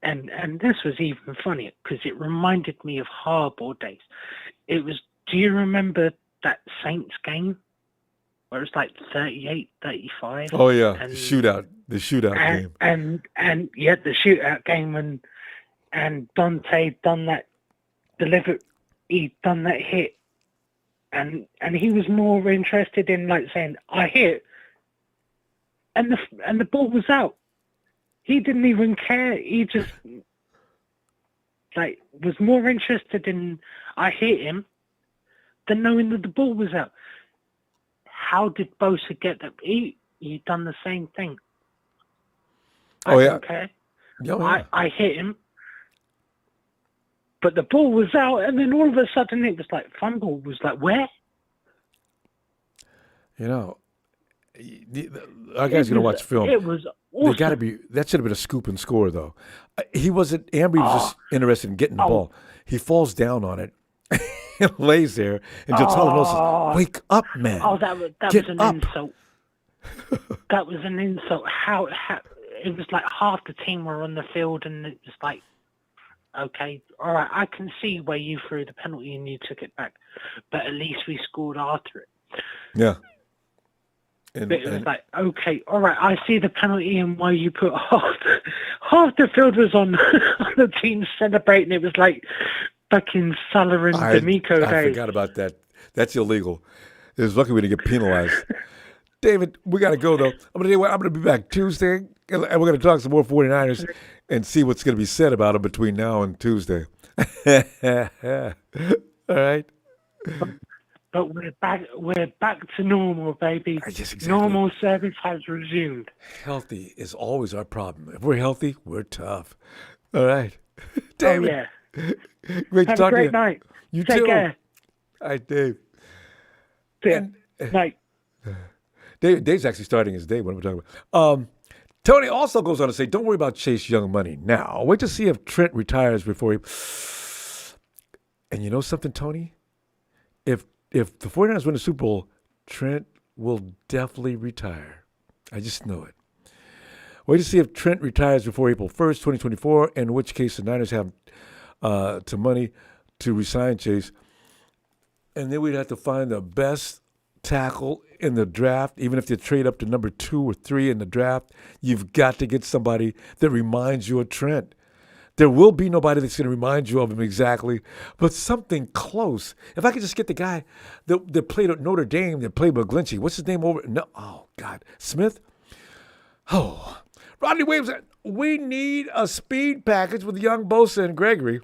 and this was even funnier because it reminded me of Harbaugh days. It was. Do you remember that Saints game where it was like 38-35? Oh yeah, the shootout game. And the shootout game and Dante done that he done that hit, and he was more interested in like saying I hit, and the ball was out. He didn't even care. He just like was more interested in I hit him than knowing that the ball was out. How did Bosa get that? He done the same thing. Okay. I hit him. But the ball was out, and then all of a sudden it was like fumble was like where? You know, our guy's gonna watch film. It was awesome. They got to be. That should have been a scoop and score though. He wasn't. Ambry was just interested in getting the ball. He falls down on it, and lays there, and Jatala says, "Wake up, man! Oh, that was an insult. That was an insult. How it was like half the team were on the field, and it was like. Okay, all right, I can see where you threw the penalty and you took it back, but at least we scored after it. Yeah. But it was like, okay, all right, I see the penalty and why you put half the field was on the team celebrating. It was like, back in Salah and D'Amico I days. forgot about that. That's illegal. It was lucky we didn't get penalized. David, we got to go, though. I'm going to be back Tuesday, and we're going to talk some more 49ers and see what's going to be said about them between now and Tuesday. All right? But we're back to normal, baby. Yes, exactly. Normal service has resumed. Healthy is always our problem. If we're healthy, we're tough. All right. David. Oh, yeah. Great to Have talk a great to you. night. You Take too. care. All right, Dave. See ya. Night. Dave's actually starting his day. What am I talking about? Tony also goes on to say, don't worry about Chase Young money now. Wait to see if Trent retires before he... And you know something, Tony? If the 49ers win the Super Bowl, Trent will definitely retire. I just know it. Wait to see if Trent retires before April 1st, 2024, in which case the Niners have to money to resign Chase. And then we'd have to find the best tackle in the draft. Even if they trade up to number 2 or 3 in the draft, you've got to get somebody that reminds you of Trent. There will be nobody that's going to remind you of him exactly, but something close. If I could just get the guy that played at Notre Dame, that played McGlinchey. What's his name over? No, oh, God. Smith? Oh. Rodney Williams, we need a speed package with young Bosa and Gregory.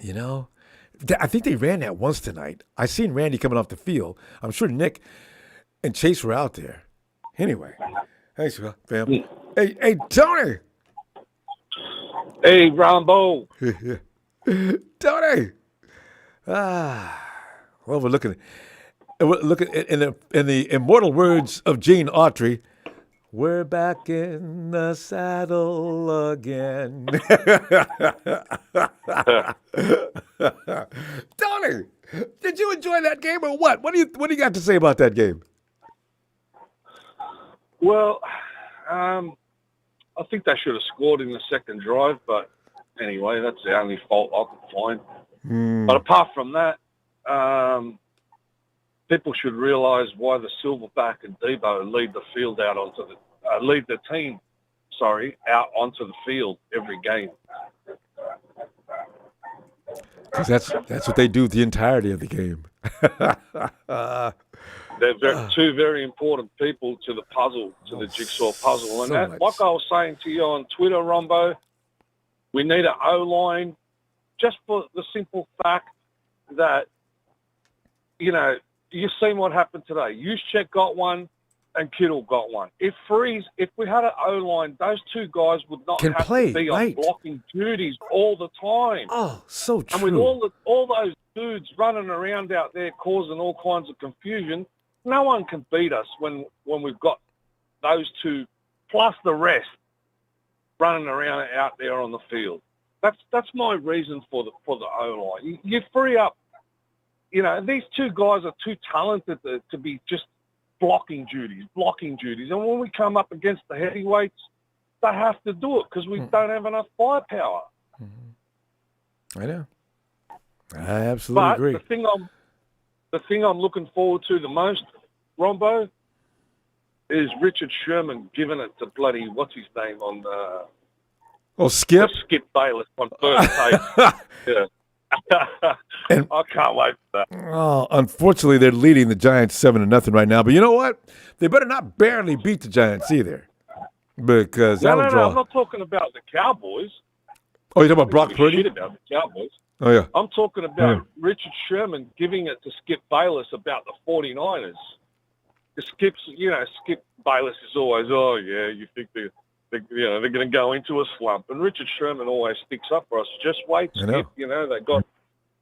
You know, I think they ran that once tonight. I seen Randy coming off the field. I'm sure Nick and Chase were out there. Anyway, thanks, fam. Hey, Tony. Hey, Ronbo. Tony. Well, we're looking in the immortal words of Gene Autry. We're back in the saddle again. Tony, did you enjoy that game or what? What do you got to say about that game? Well, I think they should have scored in the second drive, but anyway, that's the only fault I could find. But apart from that, people should realise why the Silverback and Debo lead the field out onto the lead the team, out onto the field every game. Because that's what they do the entirety of the game. They're two very important people to the puzzle, to the jigsaw puzzle. And that, like I was saying to you on Twitter, Ronbo, we need an O-line just for the simple fact that, you know, you've seen what happened today. Juszczyk got one and Kittle got one. If we had an O-line, those two guys would not have to be on blocking duties all the time. Oh, so true. And with all those dudes running around out there causing all kinds of confusion, no one can beat us when we've got those two plus the rest running around out there on the field. That's my reason for the O-line. You free up. You know, these two guys are too talented to be just blocking duties. And when we come up against the heavyweights, they have to do it because we don't have enough firepower. I know. I absolutely agree. The thing I'm looking forward to the most, Ronbo, is Richard Sherman giving it to bloody, what's his name on... Skip? Skip Bayless on first take. Yeah. And, I can't wait for that. Oh, unfortunately, they're leading the Giants 7-0 right now. But you know what? They better not barely beat the Giants either, because that'll draw. No, I'm not talking about the Cowboys. Oh, you're talking about Brock Purdy? Shit about the Cowboys. Oh, yeah. I'm talking about Richard Sherman giving it to Skip Bayless about the 49ers. Skip Bayless is always, you think they're going to go into a slump. And Richard Sherman always sticks up for us. Just wait, Skip. You know, they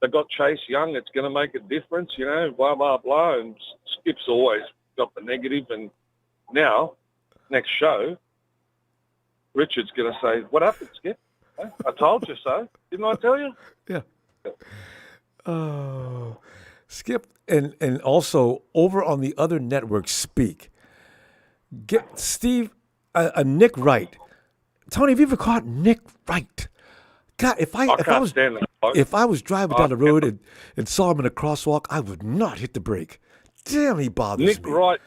got Chase Young. It's going to make a difference, you know, blah, blah, blah. And Skip's always got the negative. And now, next show, Richard's going to say, what happened, Skip? I told you so. Didn't I tell you? Yeah. Oh, Skip. And also, over on the other network, Speak. Get Steve... Nick Wright. Tony, have you ever caught Nick Wright? God, if I was driving down the road and saw him in a crosswalk, I would not hit the brake. Damn, he bothers me.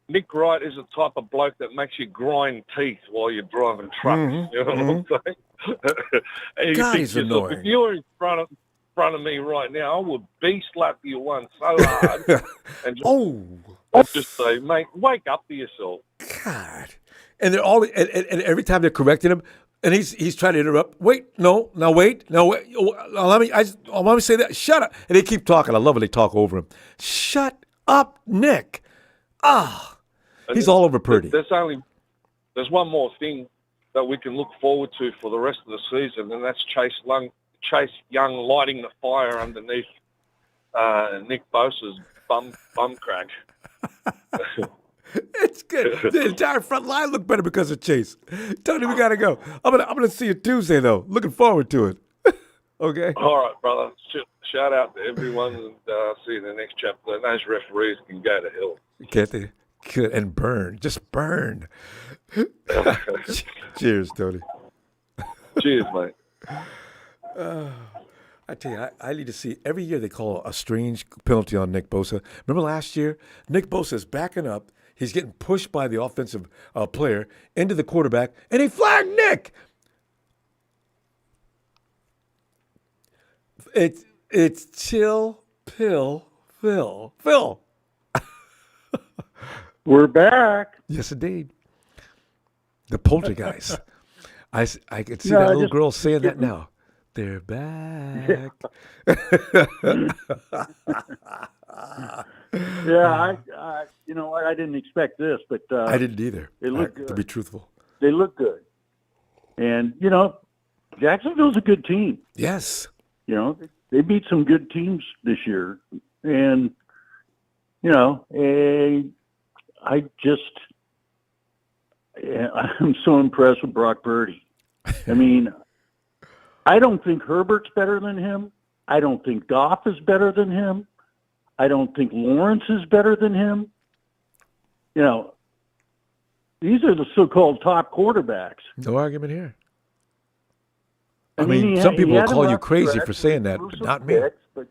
Nick Wright is the type of bloke that makes you grind teeth while you're driving trucks. You know what I'm saying? And you God, think he's to yourself, annoying. if you were in front of me right now, I would beast slap you one so hard and just say, mate, wake up to yourself. God. And they're all and every time they're correcting him, and he's trying to interrupt. Wait, no, now wait, no, wait. Let me say that. Shut up. And they keep talking. I love when they talk over him. Shut up, Nick. He's all over Purdy. There's one more thing that we can look forward to for the rest of the season, and that's Chase Young lighting the fire underneath Nick Bosa's bum crack. It's good. The entire front line looked better because of Chase. Tony, we gotta go. I'm gonna see you Tuesday though. Looking forward to it. Okay. All right, brother. Shout out to everyone, and see you in the next chapter. And those referees can go to hell. Can't they? Good. And burn. Just burn. Cheers, Tony. Cheers, mate. I tell you, I need to see. Every year they call a strange penalty on Nick Bosa. Remember last year? Nick Bosa is backing up. He's getting pushed by the offensive player into the quarterback, and he flagged Nick. It's chill, pill, Phil. We're back. Yes, indeed. The poltergeist. I can see that little girl saying that now. They're back. Yeah, you know what? I didn't expect this, but I didn't either. They look good. To be truthful. They look good, and you know, Jacksonville's a good team. Yes. You know, they beat some good teams this year, and you know, I'm so impressed with Brock Purdy. I mean, I don't think Herbert's better than him. I don't think Goff is better than him. I don't think Lawrence is better than him. You know, these are the so-called top quarterbacks. No argument here. I mean some people will call you crazy for saying that, but not me. But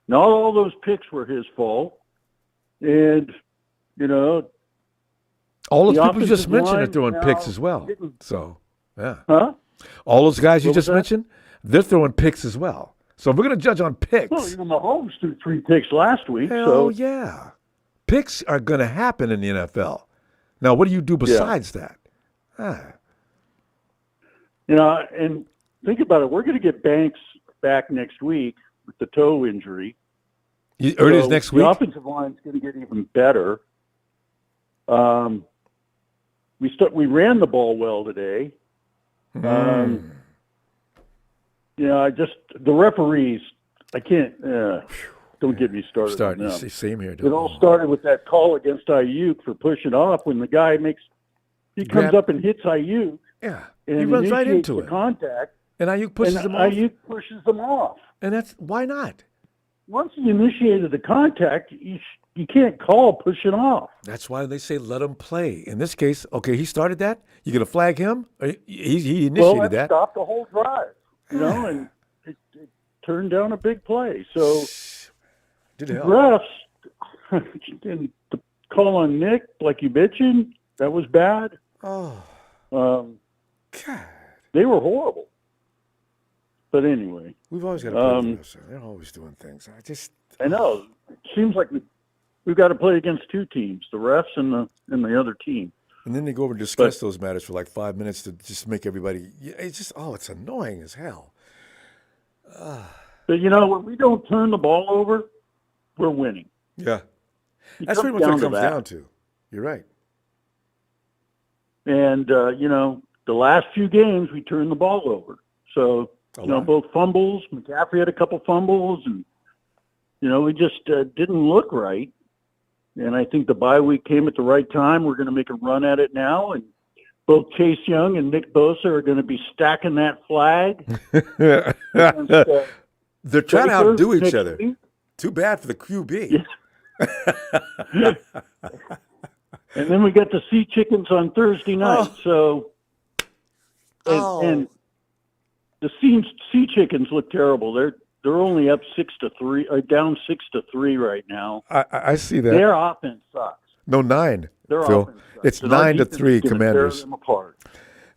not all those picks were his fault. And, you know, all those people you just mentioned are throwing picks as well. So, yeah. Huh? All those guys you just mentioned, they're throwing picks as well. So if we're going to judge on picks. Well, even Mahomes threw 3 picks last week. Hell yeah. Picks are going to happen in the NFL. Now, what do you do besides that? You know, and think about it. We're going to get Banks back next week with the toe injury. It is next week? The offensive line is going to get even better. We ran the ball well today. You know, the referees, I can't, don't get me started. Same here. It all started with that call against Ayuk for pushing off when the guy comes up and hits Ayuk. Yeah. And he runs right into it. Contact. And Ayuk pushes him off. Ayuk pushes them off. And why not? Once he initiated the contact, you can't call pushing off. That's why they say let him play. In this case, okay, he started that. You going to flag him? He initiated that. Stopped the whole drive, you know, and it turned down a big play. So the refs, and the call on Nick, like you mentioned, that was bad. God. They were horrible. But anyway. We've always got to play this. They're always doing things. I know. It seems like we've got to play against 2 teams, the refs and the other team. And then they go over and discuss those matters for like 5 minutes to just make everybody. It's just it's annoying as hell. But you know, when we don't turn the ball over, we're winning. Yeah, that's pretty much what it comes down to. You're right. And you know, the last few games we turned the ball over. So you know, both fumbles. McCaffrey had a couple fumbles, and you know, we just didn't look right. And I think the bye week came at the right time. We're going to make a run at it now, and both Chase Young and Nick Bosa are going to be stacking that flag. They're trying to outdo each other. Too bad for the QB. And then we got the Sea Chickens on Thursday night. And the Sea Chickens look terrible. They're only up 6-3, or down 6-3 right now. I see that. Their offense sucks. No, 9. Their Phil. offense sucks. It's And our 9-3 defense is gonna Commanders. tear them apart.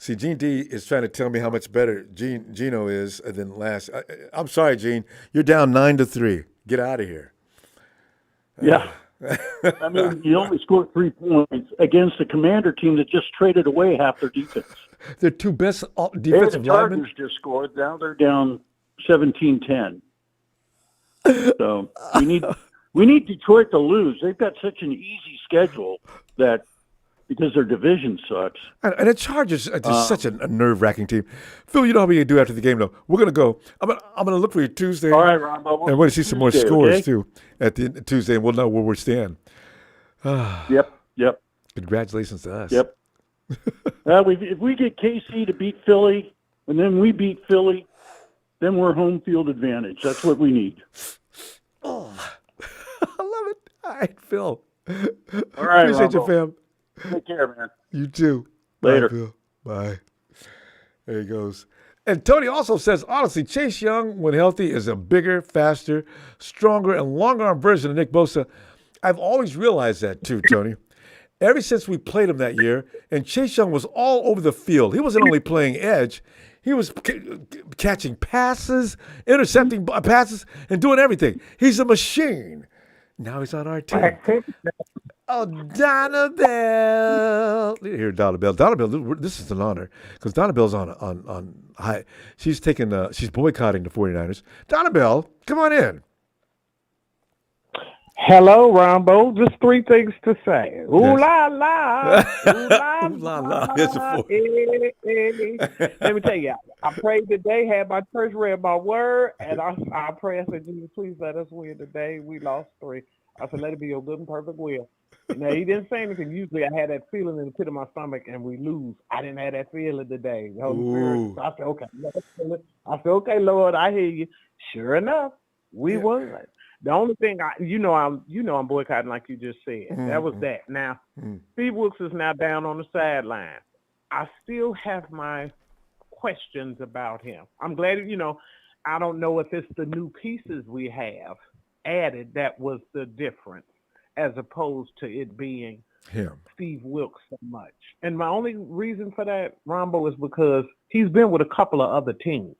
See, Gene D is trying to tell me how much better Gino is than last. I'm sorry, Gene. You're down 9-3. Get out of here. Yeah. I mean, you only scored 3 points against a Commander team that just traded away half their defense. Their two best defensive the linemen. Chargers just scored. Now they're down 17-10. So we need Detroit to lose. They've got such an easy schedule that because their division sucks. And the Chargers are just such a nerve-wracking team. Phil, you know how we do after the game, though. We're gonna go. I'm gonna look for you Tuesday. All right, Ronbo. And we're gonna see some more scores too at the Tuesday, and we'll know where we stand. Yep. Congratulations to us. Yep. If we get KC to beat Philly, and then we beat Philly, then we're home field advantage. That's what we need. Oh, I love it. All right, Phil. All right, appreciate Ronbo. you, fam. Take care, man. You too. Later. Bye, Phil. Bye. There he goes. And Tony also says, honestly, Chase Young, when healthy, is a bigger, faster, stronger, and long-arm version of Nick Bosa. I've always realized that too, Tony. Ever since we played him that year, and Chase Young was all over the field. He wasn't only playing edge. He was catching passes, intercepting passes, and doing everything. He's a machine. Now he's on our team. Oh, Donna Bell. Here, Donna Bell. Donna Bell, this is an honor because Donna Bell's on high. She's boycotting the 49ers. Donna Bell, come on in. Hello, Ronbo. Just 3 things to say. Ooh la la. Ooh la la. Let me tell you, I prayed today, had my church read my word, and I prayed, I said, Jesus, please let us win today. We lost 3. I said, let it be your good and perfect will. Now, he didn't say anything. Usually I had that feeling in the pit of my stomach and we lose. I didn't have that feeling today. The Holy Spirit. So I said, okay. I said, okay, Lord, I hear you. Sure enough, we won. The only thing I'm boycotting like you just said. That was that. Now, Steve Wilkes is now down on the sideline. I still have my questions about him. I'm glad, I don't know if it's the new pieces we have added that was the difference as opposed to it being him, Steve Wilkes, so much. And my only reason for that, Ronbo, is because he's been with a couple of other teams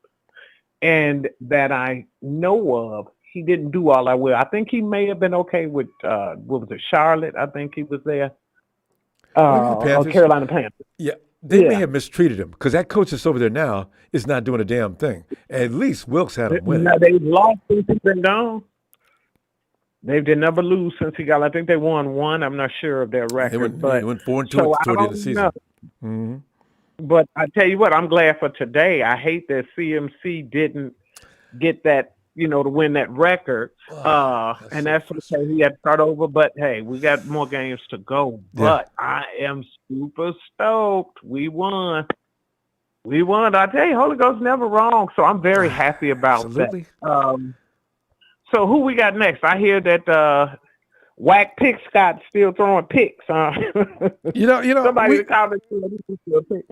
and that I know of. He didn't do all that well. I think he may have been okay with, Charlotte? I think he was there. Carolina Panthers. Yeah, they may have mistreated him because that coach that's over there now is not doing a damn thing. At least Wilkes had him win. No, they've lost since he's been gone. They never lose since he got. I think they won 1. I'm not sure of their record. They went 4-2 toward the end of the season. Mm-hmm. But I tell you what, I'm glad for today. I hate that CMC didn't get that, to win that record. And that's okay. He had to start over. But hey, we got more games to go. But I am super stoked. We won. I tell you, Holy Ghost never wrong. So I'm very happy about that. So who we got next? I hear that Whack Pick Scott still throwing picks. Somebody in the comments still pick.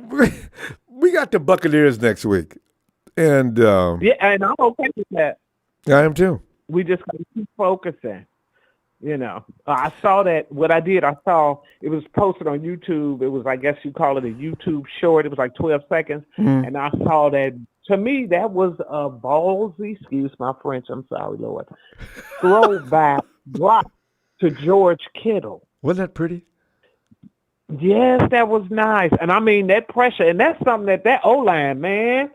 We got the Buccaneers next week, and and I'm okay with that. I am too. We just got to keep focusing. I saw that. What I did, I saw it was posted on YouTube. It was, I guess you call it a YouTube short. It was like 12 seconds, and I saw that. To me, that was a ballsy, excuse my French, I'm sorry, Lord, throwback block to George Kittle. Wasn't that pretty? Yes, that was nice. And I mean, that pressure, and that's something that O-line, man.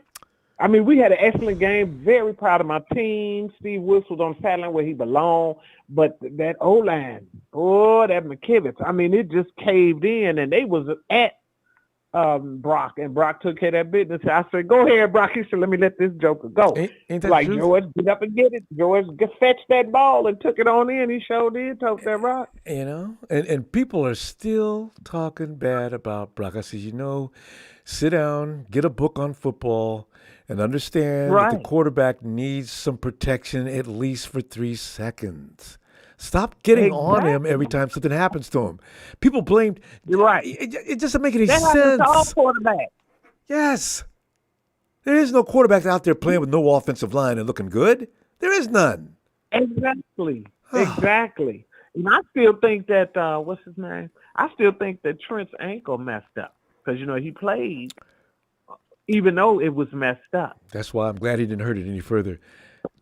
I mean, we had an excellent game. Very proud of my team. Steve Wilkes was on the sideline where he belonged. But that O-line, that McKivitz, I mean, it just caved in, and they was at Brock, and Brock took care of that business. I said, go ahead, Brock. He said, let me let this joker go. Ain't that like, true? George, get up and get it. George fetched that ball and took it on in. He sure did, took that rock. And people are still talking bad about Brock. I said, sit down, get a book on football, and understand that the quarterback needs some protection at least for 3 seconds. Stop getting on him every time something happens to him. People blamed. You're right. It doesn't make any sense. That's all quarterback. Yes. There is no quarterback out there playing with no offensive line and looking good. There is none. Exactly. Exactly. And I still think that, what's his name? I still think that Trent's ankle messed up because, he played even though it was messed up. That's why I'm glad he didn't hurt it any further.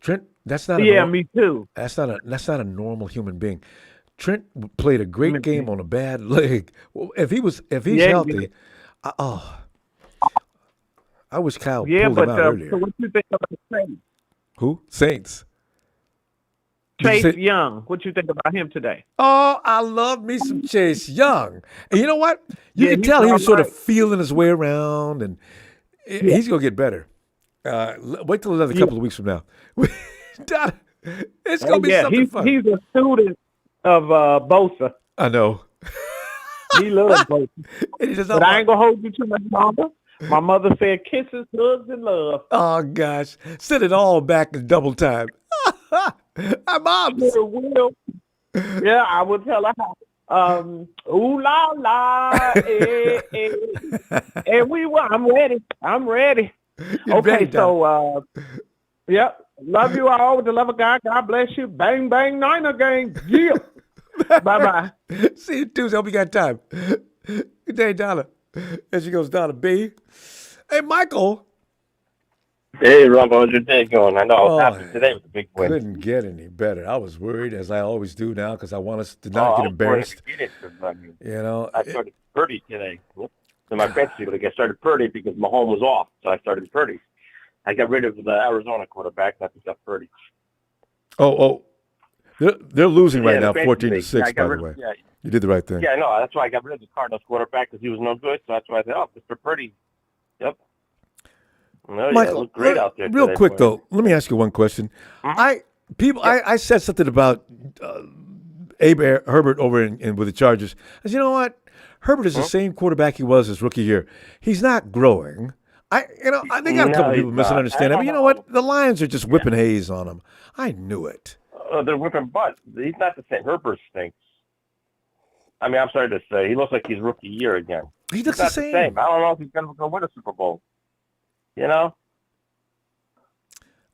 Trent, that's not Yeah, me too. That's not a normal human being. Trent played a great game on a bad leg. Well, if he's healthy, I wish Kyle pulled him out earlier. So what you think about Saints? Who? Saints. Chase Young. What you think about him today? Oh, I love me some Chase Young. And you know what? You can tell he was sort of feeling his way around, and he's going to get better. Wait till another couple of weeks from now. It's going to be something fun. He's a student of Bosa. I know. He loves Bosa. But I ain't going to hold you too much longer. My mother said kisses, hugs, and love. Oh, gosh. Send it all back in double time. I'm on. Will. Yeah, I will tell her how. Ooh la la, and we were. I'm ready. You're okay, ready, so yep. Love you all with the love of God. God bless you. Bang bang Niner gang. Yeah. Bye bye. See you Tuesday. Hope you got time. Good day, Donna. As she goes down to B. Hey, Michael. Hey, Ronbo, how's your day going? I know I was happy today with the big win. Couldn't get any better. I was worried, as I always do now, because I want us to not get embarrassed. I started Purdy today. In my fantasy league, I started Purdy because Mahomes was off, so I started Purdy. I got rid of the Arizona quarterback, and I picked up Purdy. They're losing right now, 14-6, by the way. Yeah. You did the right thing. Yeah, no, that's why I got rid of the Cardinals quarterback because he was no good. So that's why I said, Mr. Purdy. Yep. No, Michael, it looked great out there. Real today, quick, though, let me ask you one question. I said something about Herbert over in with the Chargers. I said, you know what? Herbert is the same quarterback he was his rookie year. He's not growing. They got a couple people misunderstanding. But you know what? The Lions are just whipping haze on him. I knew it. They're whipping butt. He's not the same. Herbert stinks. I mean, I'm sorry to say, he looks like he's rookie year again. He looks the same. I don't know if he's going to win a Super Bowl. You know?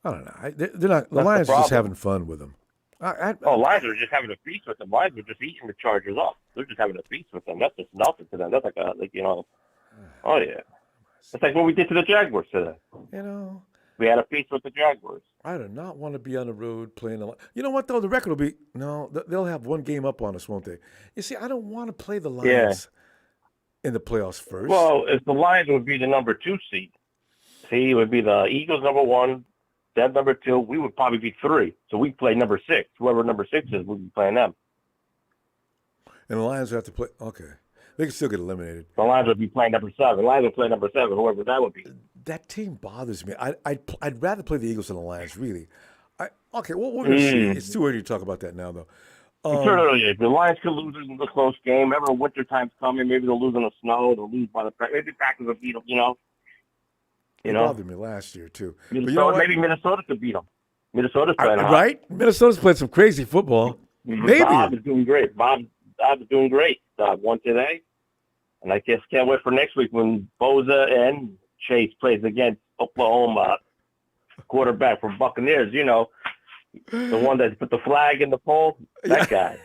I don't know. They're not. The Lions are just having fun with him. Lions are just having a feast with them. Lions are just eating the Chargers up. They're just having a feast with them. That's just nothing to them. That's oh yeah. It's like what we did to the Jaguars today. We had a feast with the Jaguars. I do not want to be on the road playing. You know what, though? The record will be, they'll have one game up on us, won't they? You see, I don't want to play the Lions in the playoffs first. Well, if the Lions would be the number 2 seed, it would be the Eagles number 1, them number 2, we would probably be 3. So we'd play number 6. Whoever number 6 is, we'd be playing them. And the Lions would have to play, okay. They can still get eliminated. The Lions would be playing number 7. The Lions would play number 7, whoever that would be. That team bothers me. I'd rather play the Eagles than the Lions, really. We're going to see. It's too early to talk about that now, though. It's too early. The Lions could lose in a close game. Remember, winter time's coming. Maybe they'll lose in the snow. They'll lose by the practice. Maybe Packers will beat them, It bothered me last year, too. Maybe Minnesota could beat them. Minnesota's playing hot. Right? Minnesota's played some crazy football. Maybe. Bob is doing great. Bob is doing great. Won today. And I just can't wait for next week when Bosa and Chase plays against Oklahoma quarterback from Buccaneers. The one that put the flag in the pole. That guy.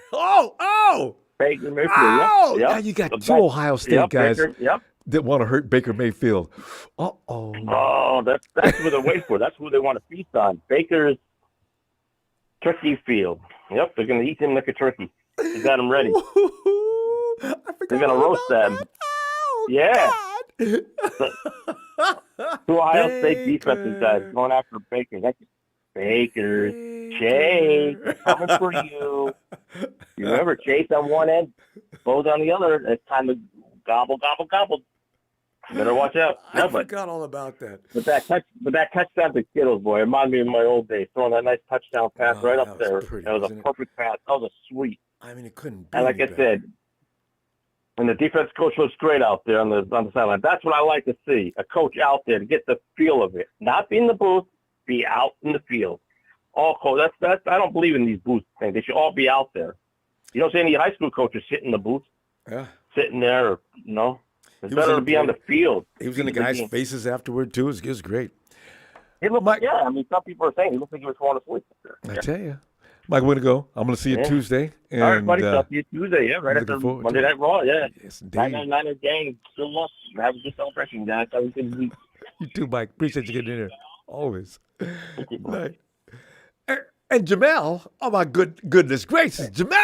Baker Mayfield. Oh! Yep. Now you got two Ohio State guys Baker, that want to hurt Baker Mayfield. Oh, that's what they're waiting for. That's who they want to feast on. Baker's turkey field. Yep, they're going to eat him like a turkey. They got him ready. They're going to roast them. Two Ohio State defensive guys going after Baker. Baker, Chase, coming for you. You remember Chase on one end, Bo's on the other. It's time to gobble, gobble, gobble. You better watch out. I forgot all about that. But that touchdown to Kittles, boy, it reminded me of my old days. Throwing that nice touchdown pass right up there. That was a perfect pass. That was a sweet. I mean, it couldn't be. And like I said, and the defense coach looks great out there on the sideline. That's what I like to see. A coach out there to get the feel of it. Not be in the booth, be out in the field. All coach. That's I don't believe in these booth things. They should all be out there. You don't see any high school coaches sit in the booth. Yeah. Sitting there, It's better to be on the field. He was in the guys' faces afterward, too. It was great. He looked some people are saying he looked like he was falling asleep there. I tell you. Mike, we're going to go. I'm going to see you Tuesday. All right, buddy. I'll see you Tuesday, right after Monday Night Raw, Yes, indeed. Niner gang still lost. Have a good celebration, guys. Have a good week. You too, Mike. Appreciate you getting in here. Always. Night. And Jamal, oh my goodness gracious, Jamal,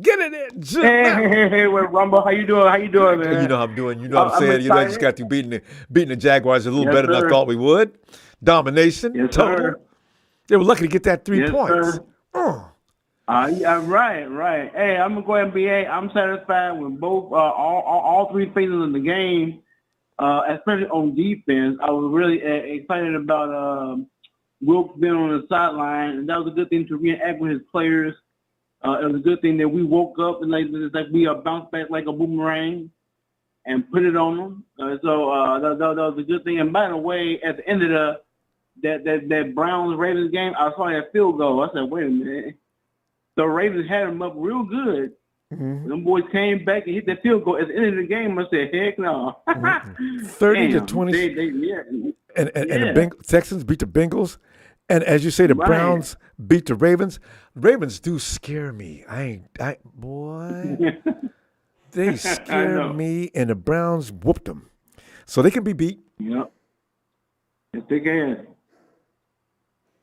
get in there, Jamal. Hey, Ronbo, how you doing? How you doing, man? You know how I'm doing. You know what I'm saying. excited. You know, I just got to beating the Jaguars a little Yes, better than I sir. thought we would. Domination, Yes, total. sir. They were lucky to get that 3 Yes, points. sir. Oh. Yeah, right. Hey, I'm gonna go ahead and be. I'm satisfied with both all three phases of the game, especially on defense. I was really excited about Wilkes being on the sideline, and that was a good thing to react with his players. It was a good thing that we woke up and like we bounced back like a boomerang and put it on them. That was a good thing. And by the way, at the end of that Browns Ravens game, I saw that field goal. I said, wait a minute. The Ravens had them up real good. Mm-hmm. Them boys came back and hit that field goal at the end of the game. I said, heck no. 30 to 20. And the Texans beat the Bengals. And as you say, the Browns beat the Ravens. Ravens do scare me. Boy, they scare me, and the Browns whooped them. So they can be beat. Yep. Yes, they can.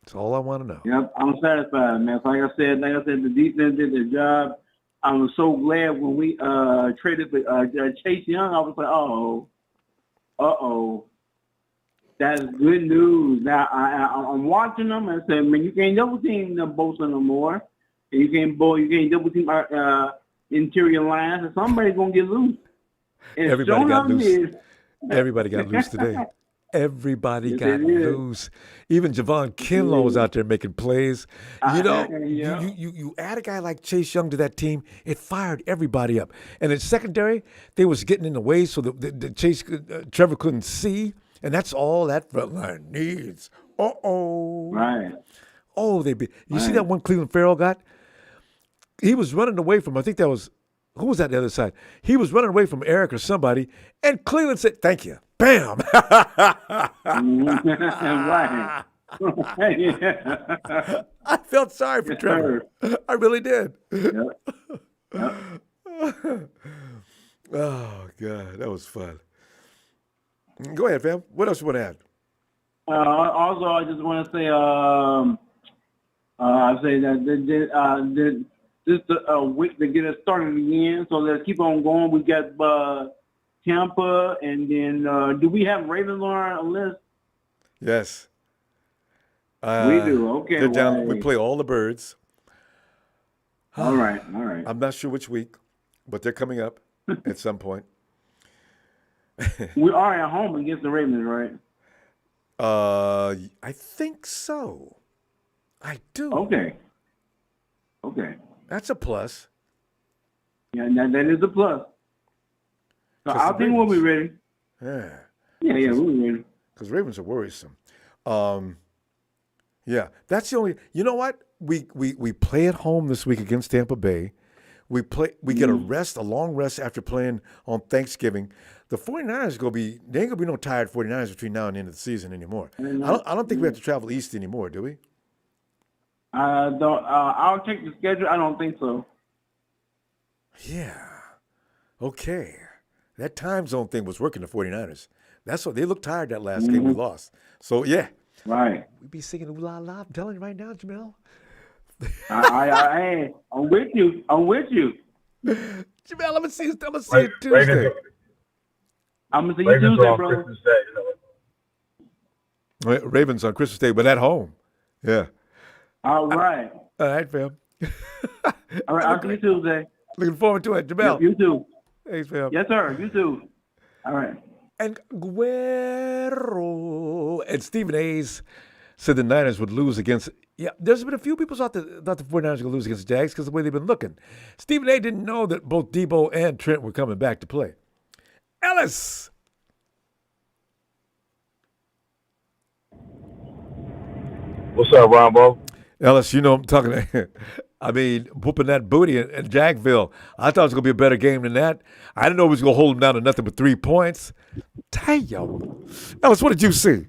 That's all I want to know. Yep, I'm satisfied, man. So like I said, the defense did their job. I was so glad when we traded for Chase Young. I was like, that's good news. Now I'm watching them and saying, man, you can't double team the Bosa no more. And you can't double team our interior lines, and somebody's gonna get loose. And Everybody got loose. Did. Everybody got loose today. Everybody got loose. Even Javon Kinlaw was out there making plays. You know, you add a guy like Chase Young to that team, it fired everybody up. And in secondary, they was getting in the way so the Trevor couldn't see, and that's all that front line needs. Right. Oh, you see that one Cleveland Farrell got? He was running away from, I think that was, who was that the other side? He was running away from Eric or somebody, and Cleveland said, thank you. Bam! Right. I felt sorry for Trevor. I really did. Oh, God, that was fun. Go ahead, fam. What else you want to add? Also, I just want to say, I say that just a week to get us started again. So let's keep on going. We got Tampa, and then do we have Ravens on our list? Yes. We do. Okay. They're down. We play all the birds. All right. I'm not sure which week, but they're coming up at some point. We are at home against the Ravens, right? I think so. I do. Okay. That's a plus. Yeah, that is a plus. So I think we'll be ready. Yeah, we'll be ready. Because Ravens are worrisome. Yeah, that's the only. You know what? We play at home this week against Tampa Bay. We get a long rest after playing on Thanksgiving. The 49ers they ain't gonna be no tired 49ers between now and the end of the season anymore. I don't think we have to travel east anymore, do we? I'll check the schedule. I don't think so. Yeah. Okay. That time zone thing was working the 49ers. That's what they looked tired that last game we lost. So yeah. Right. We be singing ooh la la. I'm telling you right now, Jamel. I'm with you. Jamel, I'm gonna see you Tuesday. I'm gonna see you Tuesday, bro. Ravens on Christmas Day, but at home. Yeah. All right. All right, fam. All right, I'll see you Tuesday. Looking forward to it, Jamel. You too. Thanks, fam. Yes, sir. You too. All right. And Guerrero and Stephen A's said the Niners would lose against. Yeah, there's been a few people thought the 49ers were going to lose against the Jags because of the way they've been looking. Stephen A didn't know that both Debo and Trent were coming back to play. Ellis. What's up, Ronbo? Ellis, you know I'm talking whooping that booty in Jacksonville. I thought it was going to be a better game than that. I didn't know it was going to hold them down to nothing but 3 points. Damn. Ellis, what did you see?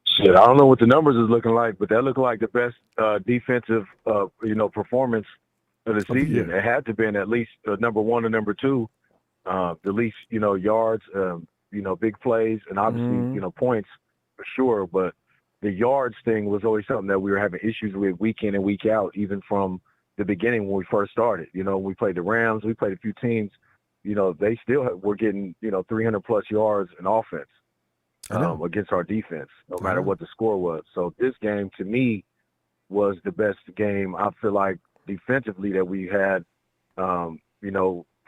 Shit, I don't know what the numbers is looking like, but that looked like the best defensive, performance of the season. It had to have been at least number one or number two. the least, yards, big plays, and obviously, points for sure. But the yards thing was always something that we were having issues with week in and week out, even from the beginning when we first started. We played the Rams, we played a few teams, they still were getting, 300-plus yards in offense against our defense, no matter what the score was. So this game, to me, was the best game, I feel like, defensively that we had. Of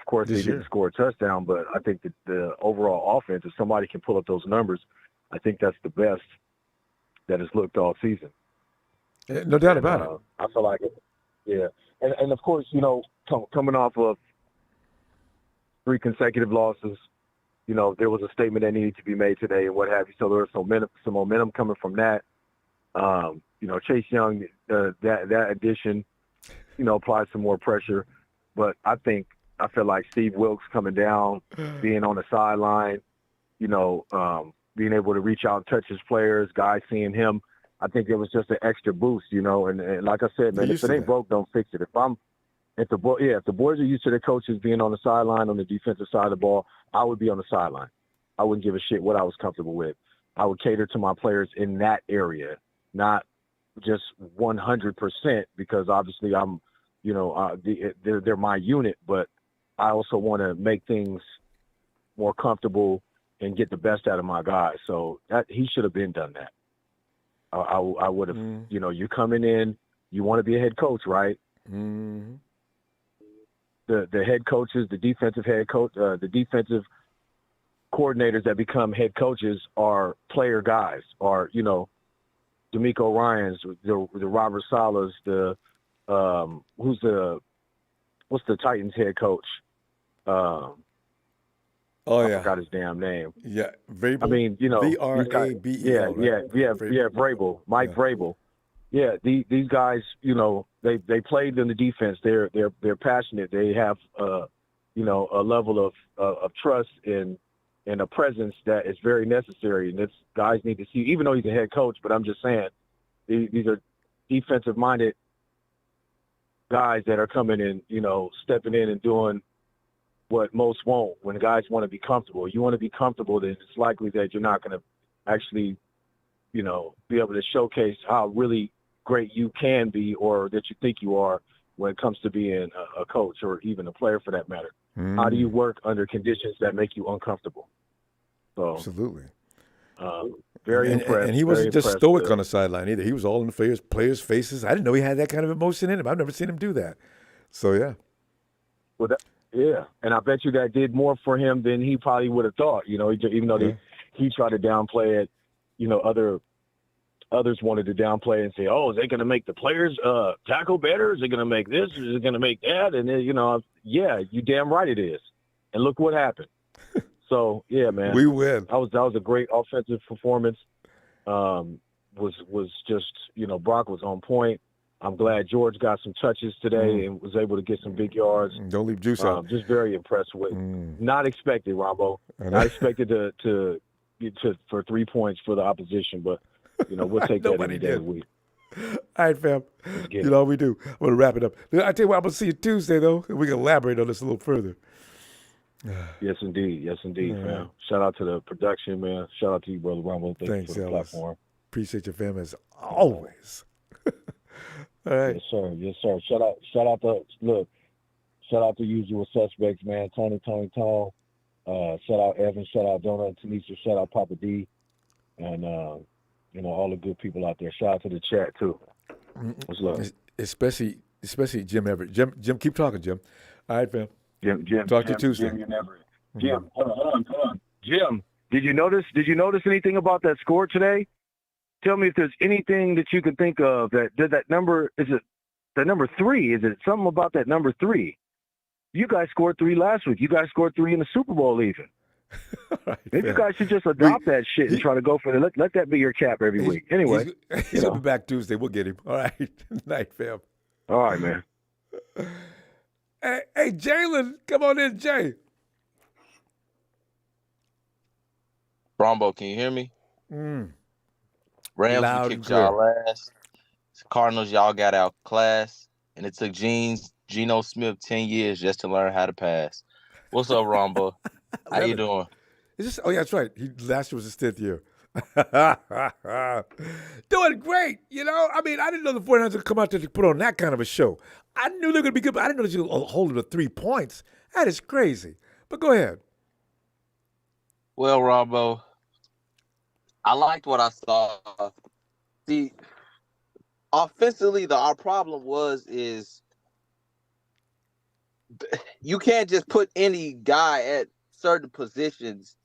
course, they didn't score a touchdown, but I think that the overall offense, if somebody can pull up those numbers, I think that's the best that has looked all season. No doubt about it. I feel like it. Yeah. And of course, coming off of 3 consecutive losses, there was a statement that needed to be made today and what have you. So there was some momentum coming from that. Chase Young, that addition, applied some more pressure. But I feel like Steve Wilkes coming down, being on the sideline, being able to reach out and touch his players, guys seeing him, I think it was just an extra boost, and like I said, man, if it ain't broke, don't fix it. If the boys are used to their coaches being on the sideline on the defensive side of the ball, I would be on the sideline. I wouldn't give a shit what I was comfortable with. I would cater to my players in that area, not just 100%, because obviously I'm, they're my unit, but I also want to make things more comfortable and get the best out of my guys. So he should have been done that. I would have, you coming in, you want to be a head coach, right? Mm-hmm. The head coaches, the defensive head coach, the defensive coordinators that become head coaches are player guys, are, D'Amico Ryans, the Robert Salas, what's the Titans head coach? I forgot his damn name. Yeah, Vrabel. I mean, V-R-A-B-E-L. Vrabel, Mike Vrabel. Yeah, these guys, they played in the defense. They're passionate. They have, a level of trust and a presence that is very necessary. And guys need to see, even though he's a head coach, but I'm just saying, these are defensive-minded guys that are coming in, stepping in and doing what most won't. When guys want to be comfortable, you want to be comfortable, then it's likely that you're not going to actually, be able to showcase how really great you can be or that you think you are when it comes to being a coach or even a player for that matter. How do you work under conditions that make you uncomfortable? So, absolutely. Very impressed. And he wasn't just stoic on the sideline either. He was all in the players' faces. I didn't know he had that kind of emotion in him. I've never seen him do that. So, yeah. Well, and I bet you that did more for him than he probably would have thought. Even though he tried to downplay it, others wanted to downplay it and say, "Oh, is they going to make the players tackle better? Is it going to make this? Is it going to make that?" And then, yeah, you damn right it is. And look what happened. So yeah, man, we win. That was a great offensive performance. Was just Brock was on point. I'm glad George got some touches today and was able to get some big yards. Don't leave juice out. Just very impressed with. Not expected, Ronbo. Not expected for 3 points for the opposition, but we'll take that any day of the week. All right, fam. We do. I'm going to wrap it up. I tell you what, I'm going to see you Tuesday, though, and we can elaborate on this a little further. Yes, indeed, fam. Shout out to the production, man. Shout out to you, brother Ronbo. Thanks for the platform. Appreciate your fam as always. All right. Yes, sir. Shout out to usual suspects, man. Tony, Tone. Shout out Evan. Shout out Donut, Tanisha. Shout out Papa D, and all the good people out there. Shout out to the chat too. What's love? Especially Jim Everett. Jim, keep talking, Jim. All right, fam. Jim. Talk to you Tuesday. Jim, hold on. Jim, did you notice anything about that score today? Tell me if there's anything that you can think of that number. Is it the number 3? Is it something about that number 3? You guys scored 3 last week. You guys scored 3 in the Super Bowl even. Right, maybe you guys should just adopt that shit and try to go for it. Let that be your cap every week. Anyway. He's going to be back Tuesday. We'll get him. All right. Night, fam. All right, man. Hey, Jalen, come on in, Jay. Ronbo, can you hear me? Rams, Loud we kicked y'all ass. Cardinals, y'all got outclassed. And it took Geno Smith 10 years just to learn how to pass. What's up, Ronbo? How you doing? Is this? Oh yeah, that's right. Last year was his 10th year. Doing great. I mean, I didn't know the 49ers would come out there to put on that kind of a show. I knew they were going to be good, but I didn't know they were holding to 3 points. That is crazy. But go ahead. Well, Ronbo, I liked what I saw. Offensively, our problem is you can't just put any guy at certain positions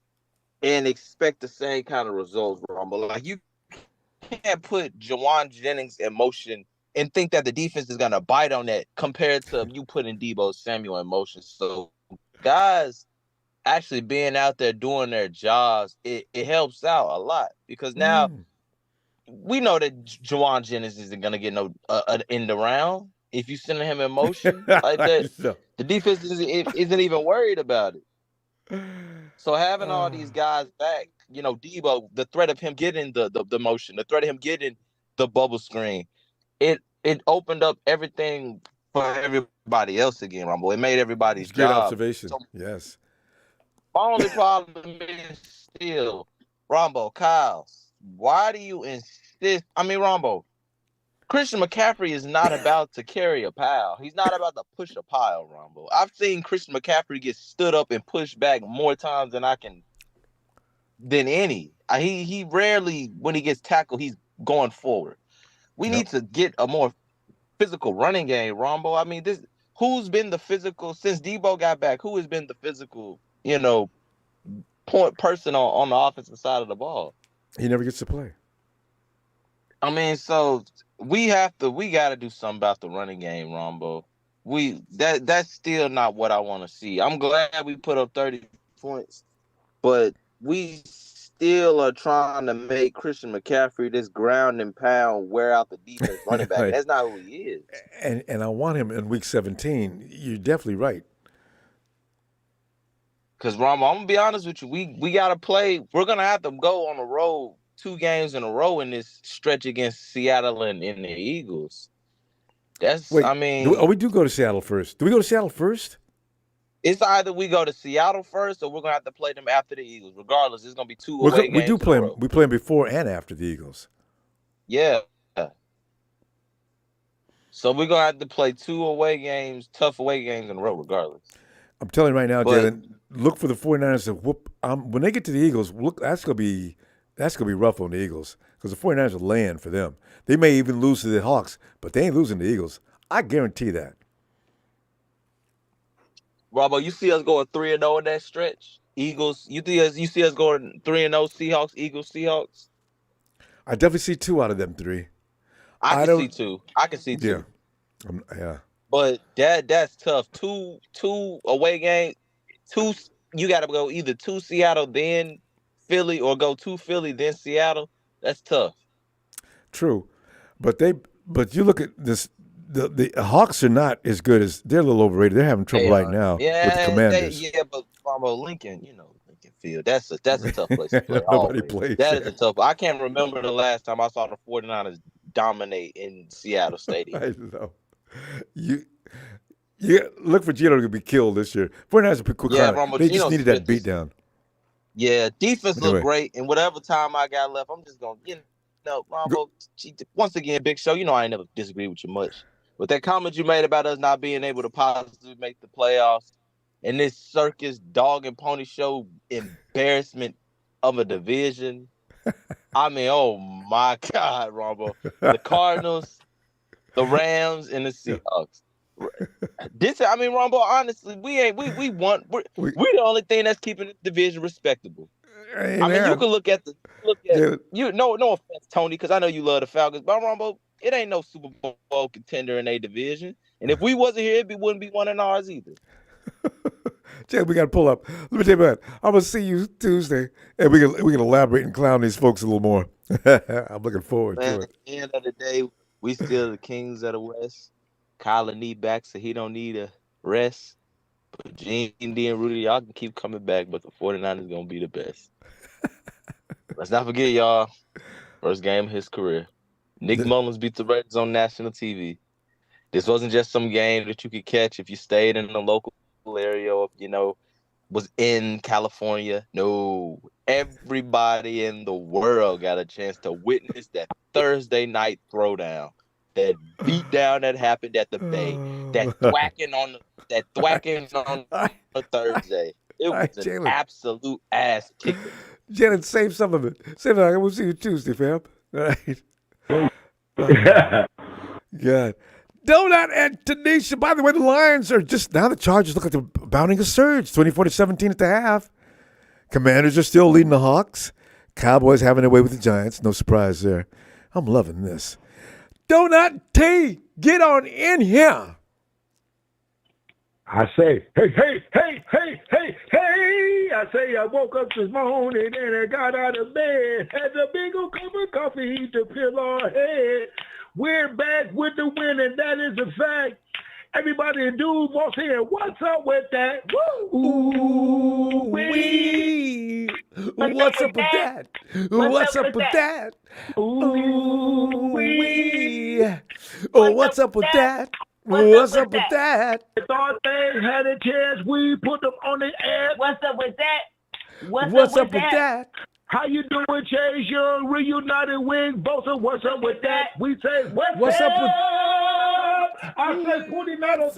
and expect the same kind of results, Ronbo. Like, you can't put Jawan Jennings in motion and think that the defense is going to bite on that compared to you putting Deebo Samuel in motion. So guys actually being out there doing their jobs, it helps out a lot because now we know that Jawan Jennings isn't going to get no in the round if you send him in motion like that. The defense isn't even worried about it. So having all these guys back, Deebo, the threat of him getting the motion, the threat of him getting the bubble screen, it opened up everything for everybody else again, Rumble. It made everybody's Great job. observation. So yes. my only problem is still, Rumble, Kyle, why do you insist? I mean, Rumble, Christian McCaffrey is not about to carry a pile. He's not about to push a pile, Rumble. I've seen Christian McCaffrey get stood up and pushed back more times than any. He rarely, when he gets tackled, he's going forward. We need to get a more physical running game, Rumble. I mean, who's been the physical since Deebo got back? Who has been the physical, point person on the offensive side of the ball? He never gets to play. I mean, so we got to do something about the running game, Ronbo. That's still not what I want to see. I'm glad we put up 30 points, but we still are trying to make Christian McCaffrey this ground and pound, wear out the defense running back. Right. That's not who he is. And I want him in week 17. You're definitely right. Because, Ronbo, I'm going to be honest with you. We got to play. We're going to have to go on the road 2 games in a row in this stretch against Seattle and the Eagles. We do go to Seattle first. Do we go to Seattle first? It's either we go to Seattle first or we're going to have to play them after the Eagles. Regardless, it's going to be 2 away games. We do play them. We play them before and after the Eagles. Yeah. So we're going to have to play 2 away games, tough away games in a row regardless. I'm telling you right now, Jalen, look for the 49ers to whoop. When they get to the Eagles, look, that's going to be rough on the Eagles because the 49ers are laying for them. They may even lose to the Hawks, but they ain't losing to the Eagles. I guarantee that. Robo, you see us going 3-0 in that stretch? Eagles, you see us going 3-0, Seahawks, Eagles, Seahawks? I definitely see 2 out of them 3. I can see 2. Yeah. But that's tough. 2 away games. 2. You got to go either to Seattle, then Philly, or go to Philly, then Seattle. That's tough. True, but you look at this. The Hawks are not as good as they're a little overrated. They're having trouble right now with the Commanders. But Lincoln, Lincoln Field. That's a tough place to play. Nobody plays. That is a tough. I can't remember the last time I saw the 49ers dominate in Seattle Stadium. I know. You look for Gino to be killed this year. 49ers are quick. They just needed that beatdown. Yeah, defense looked great, and whatever time I got left, I'm just gonna Ronbo. Once again, Big Show. I ain't never disagree with you much. But that comment you made about us not being able to positively make the playoffs and this circus dog and pony show embarrassment of a division. I mean, oh my God, Ronbo. The Cardinals, the Rams, and the Seahawks. Ronbo, honestly, we're the only thing that's keeping the division respectable. Hey, you can look at no offense, Tony, because I know you love the Falcons, but Ronbo, it ain't no Super Bowl contender in a division. And if we wasn't here, it wouldn't be one in ours either. Jay, we got to pull up. Let me tell you what, I'm going to see you Tuesday, and we can elaborate and clown these folks a little more. I'm looking forward to it. At the end of the day, we still the kings of the West. Kyler need back, so he don't need a rest. But Gene, D, and Rudy, y'all can keep coming back, but the 49ers going to be the best. Let's not forget, y'all, first game of his career. Nick Mullins beat the Raiders on national TV. This wasn't just some game that you could catch if you stayed in the local area or, was in California. No, everybody in the world got a chance to witness that Thursday night throwdown, that beatdown that happened at the Bay, that thwacking on the Thursday. It was an Jalen. absolute ass kicker. Jalen, save some of it. Save it. We'll see you Tuesday, fam. All right. God. Donut and Tanisha. By the way, the Lions are just now. The Chargers look like they're bounding a surge. 24-17 at the half. Commanders are still leading the Hawks. Cowboys having their way with the Giants. No surprise there. I'm loving this. Donut T, get on in here. I say, hey. I say, I woke up this morning and I got out of bed. Had a big old cup of coffee to fill our head. We're back with the win, and that is a fact. Everybody in Dude wants to hear, what's up with that? Woo! Wee! What's up with that? What's up with that? Ooh, wee! Oh, what's up with that? What's up with that? Thought they had a chance. We put them on the air. What's up with that? What's up with that? How you doing, Chase Young? Reunited Wing. Bosa, what's up with that? We say, what's up with... I say, putting out a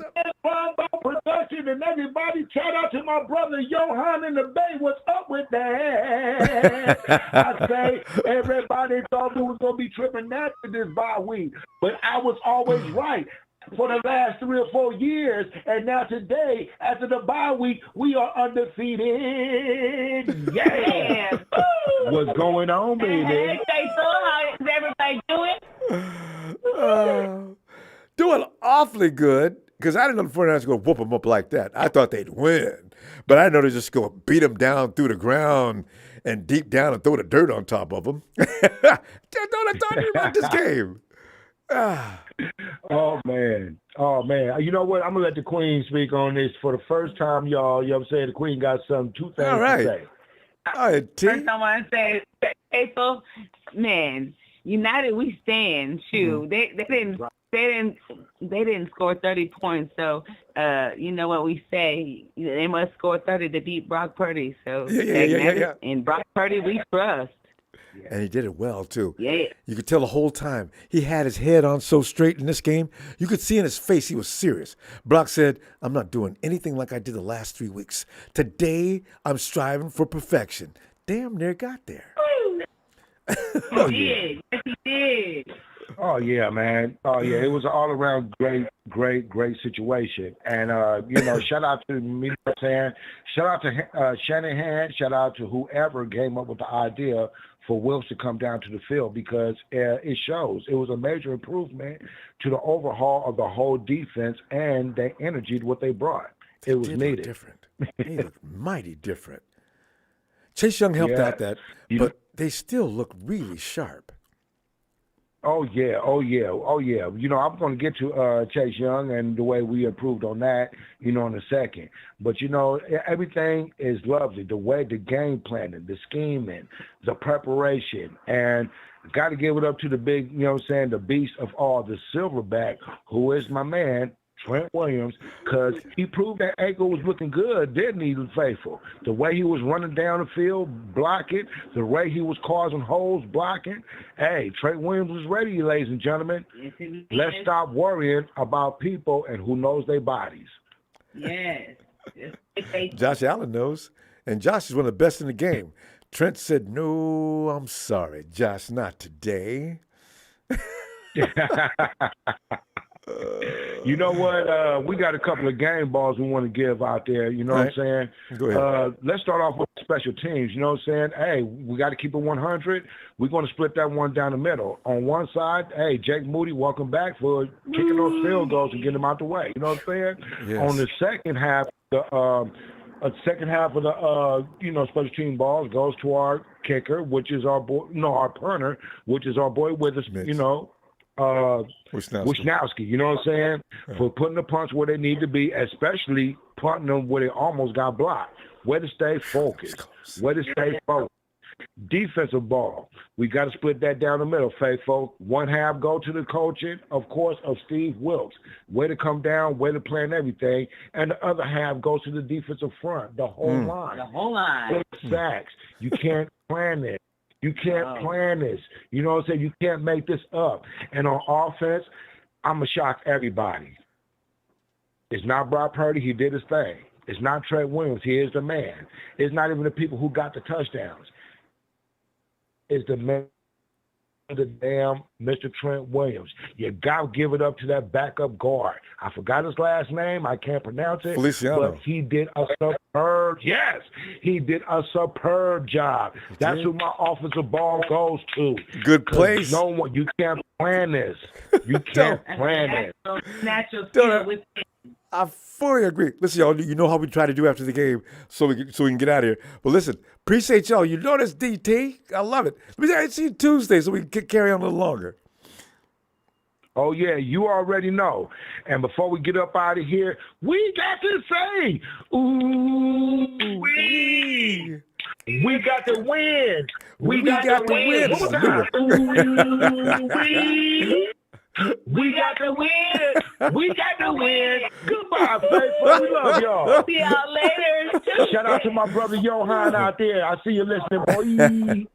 Ronbo production, and everybody shout out to my brother Johan in the Bay. What's up with that? I say, everybody thought we was going to be tripping after this bye week, but I was always right. For the last 3 or 4 years, and now today, after the bye week, we are undefeated. Yeah. What's going on, baby? Hey, so how is everybody doing? Doing awfully good, because I didn't know the 49ers were going to whoop them up like that. I thought they'd win, but I didn't know they're just going to beat them down through the ground and deep down and throw the dirt on top of them. Don't I talk to you about this game? Oh man. You know what? I'm gonna let the Queen speak on this for the first time, y'all. You know what I'm saying? The Queen got two things to say. All right, First, I want to say, April, man, United we stand. Shoot, they didn't score 30 points. So, you know what we say? They must score 30 to beat Brock Purdy. So, Yeah. And Brock Purdy we trust. And he did it well, too. Yeah. You could tell the whole time. He had his head on so straight in this game. You could see in his face he was serious. Brock said, I'm not doing anything like I did the last 3 weeks. Today, I'm striving for perfection. Damn near got there. Oh, yeah. Yes, he did. Oh, yeah, man. Oh, yeah. It was an all-around great situation. And, shout out to me, saying, shout out to Shanahan, shout out to whoever came up with the idea for Wilkes to come down to the field, because it shows. It was a major improvement to the overhaul of the whole defense and the energy to what they brought. It was needed. Different. They looked mighty different. Chase Young helped out that, but they still look really sharp. Oh, yeah. You know, I'm going to get to Chase Young and the way we improved on that, in a second. But, everything is lovely. The way the game planning, the scheming, the preparation, and got to give it up to the big, the beast of all, the silverback, who is my man, Trent Williams, because he proved that ankle was looking good, didn't he, Faithful? The way he was running down the field, blocking, the way he was causing holes, blocking. Hey, Trent Williams was ready, ladies and gentlemen. Let's stop worrying about people and who knows their bodies. Yes. Josh Allen knows, and Josh is one of the best in the game. Trent said, no, I'm sorry, Josh, not today. You know what? We got a couple of game balls we want to give out there. You know what I'm saying? Go ahead. Let's start off with special teams. You know what I'm saying? Hey, we got to keep it 100. We're going to split that one down the middle. On one side, hey, Jake Moody, welcome back for kicking those field goals and getting them out the way. You know what I'm saying? Yes. On the second half, the special team balls goes to our kicker, which is our punter, which is our boy with us, Wisnowski, you know what I'm saying? For putting the punts where they need to be, especially punting them where they almost got blocked. Where to stay focused. Defensive ball. We got to split that down the middle, faithful. One half go to the coaching, of course, of Steve Wilkes. Way to come down, way to plan everything. And the other half goes to the defensive front, the whole line. The whole line. 6 sacks. You can't plan this. You can't plan this. You know what I'm saying? You can't make this up. And on offense, I'm going to shock everybody. It's not Brock Purdy. He did his thing. It's not Trent Williams. He is the man. It's not even the people who got the touchdowns. It's the man, the damn Mr. Trent Williams. You got to give it up to that backup guard. I forgot his last name. I can't pronounce it. Feliciano. But he did a superb, he did a superb job. That's who my offensive ball goes to. Good place. No one, you can't plan this. You can't plan this. Natural skill with I fully agree. Listen, y'all, you know how we try to do after the game so we can get out of here. But listen, appreciate y'all. You know this, DT. I love it. Let me see you Tuesday so we can carry on a little longer. Oh, yeah, you already know. And before we get up out of here, we got to say, ooh, we got to win. We got to win. We got to win. We got to win. Goodbye, faithful. We love y'all. See y'all later. Shout out to my brother Johan out there. I see you listening, boy.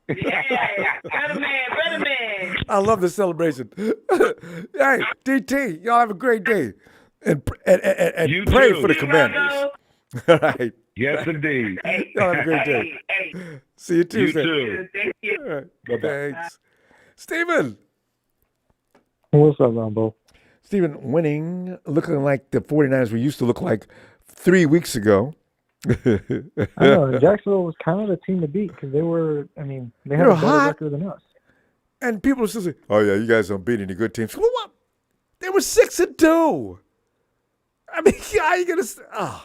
Better man. I love the celebration. Hey, DT, y'all have a great day. And You pray too. for the Commanders. All right. Yes, indeed. Y'all have a great day. See you Tuesday. too. Thank you. All right. Thanks. Steven. What's up, Ronbo? Steven, winning, looking like the 49ers we used to look like 3 weeks ago. I know. Jacksonville was kind of the team to beat because they were, they had a better record than us. And people are still saying, oh, yeah, you guys don't beat any good teams. Well, what? They were 6-2. I mean, how are you going to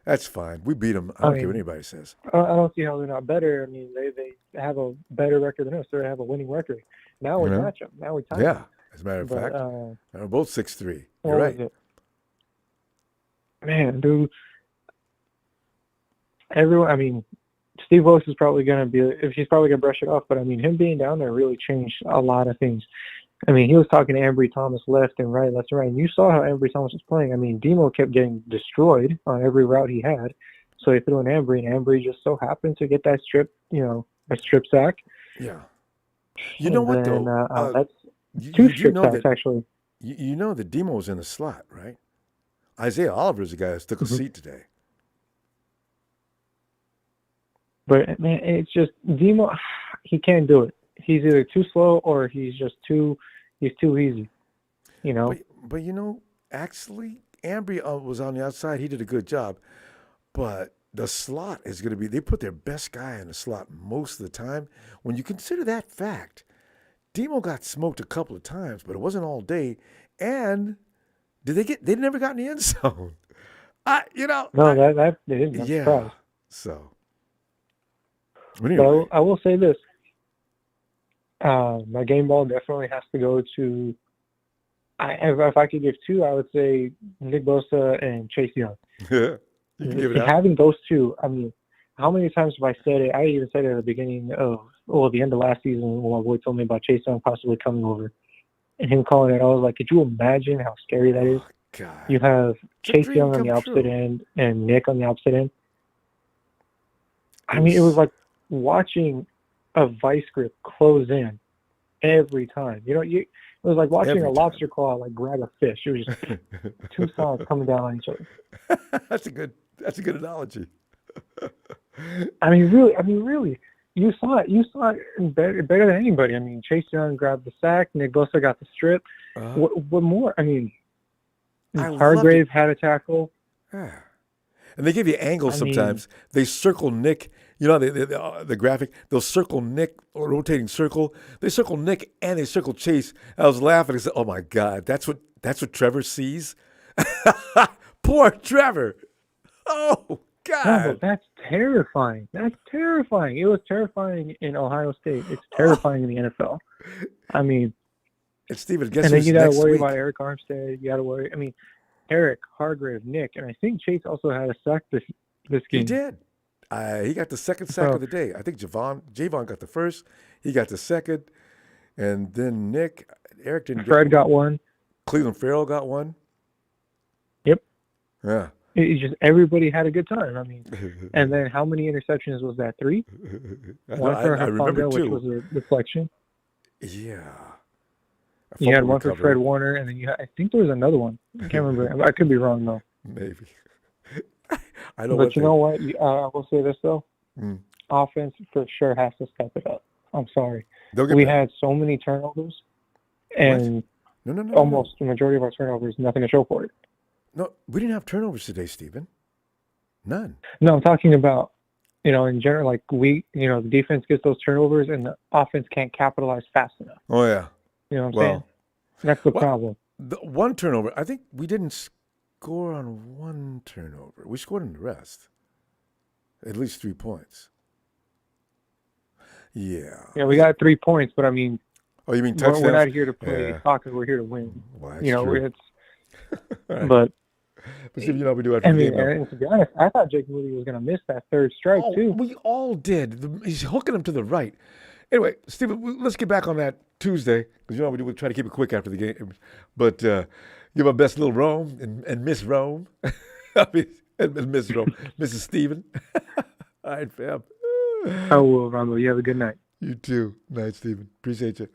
that's fine. We beat them. I don't care what anybody says. I don't see how they're not better. They have a better record than us. They have a winning record. Now we match them. Now we tie them. Yeah, as a matter of fact. We're both 6-3. You're right. Man, dude. Everyone, Steve Wilkes is probably going to be, he's probably going to brush it off, but him being down there really changed a lot of things. He was talking to Ambry Thomas left and right, and you saw how Ambry Thomas was playing. Demo kept getting destroyed on every route he had. So he threw an Ambry, and Ambry just so happened to get that strip, a strip sack. Yeah. You know what, though? That's two strip sacks, actually. You know that Demo's in the slot, right? Isaiah Oliver's the guy that took a seat today. But, man, it's just Demo, he can't do it. He's either too slow or he's too easy, But actually, Ambry was on the outside. He did a good job. But the slot is going to be, they put their best guy in the slot most of the time. When you consider that fact, Demo got smoked a couple of times, but it wasn't all day. And they never got in the end zone. No, they didn't. I'm surprised. So. Anyway. I will say this. My game ball definitely has to go to. If I could give two, I would say Nick Bosa and Chase Young. You can give it out. Having those two, how many times have I said it? I even said it at the beginning of, the end of last season when my boy told me about Chase Young possibly coming over and him calling it. I was like, could you imagine how scary that is? God. You have Chase Young on the opposite end and Nick on the opposite end. It was like watching a vice grip close in every time. It was like watching a lobster claw grab a fish. It was just two sides coming down on each other. That's a good analogy. Really, you saw it better than anybody. Chase Young grabbed the sack. Nick Bosa got the strip. What more? Hargrave had a tackle. Yeah. And they give you angles sometimes. They circle Nick. The graphic, they'll circle Nick, or rotating circle. They circle Nick and they circle Chase. I was laughing. I said, oh, my God, that's what Trevor sees? Poor Trevor. Oh, God. No, that's terrifying. That's terrifying. It was terrifying in Ohio State. It's terrifying in the NFL. And Steven, guess and then who's you got to next worry week? about Eric Armstead. You got to worry. Eric, Hargrave, Nick, and I think Chase also had a sack this game. He did. He got the second sack of the day. I think Javon got the first. He got the second. And then Eric didn't get Fred got one. Cleveland Farrell got one. Yep. Yeah. It's just everybody had a good time. I mean, and then how many interceptions was that? 3? One for I remember Hufanga, 2. which was a deflection. Yeah. You had one for Fred Warner, and then I think there was another one. I can't remember. I could be wrong though. Maybe. I know. But you know what? I will say this though. Mm. Offense for sure has to step it up. I'm sorry. We had so many turnovers, and almost the majority of our turnovers, nothing to show for it. No, we didn't have turnovers today, Stephen. None. No, I'm talking about, in general, like the defense gets those turnovers and the offense can't capitalize fast enough. Oh, yeah. You know what I'm saying? That's the problem. The one turnover, I think we didn't score on one turnover. We scored on the rest. At least 3 points. Yeah. Yeah, we got 3 points, but I mean, oh, you mean touchdowns? We're not here to play soccer. We're here to win. Well, that's true. It's right. But see, we do after I the mean, game. and to be honest, I thought Jake Moody was going to miss that third strike too. We all did. He's hooking him to the right. Anyway, Stephen, let's get back on that Tuesday because we try to keep it quick after the game. But give our best little Rome and Miss Rome. I mean, and Miss Rome, Mrs. Stephen. All right, fam. I will, Ronbo. You have a good night. You too. Night, Stephen. Appreciate you.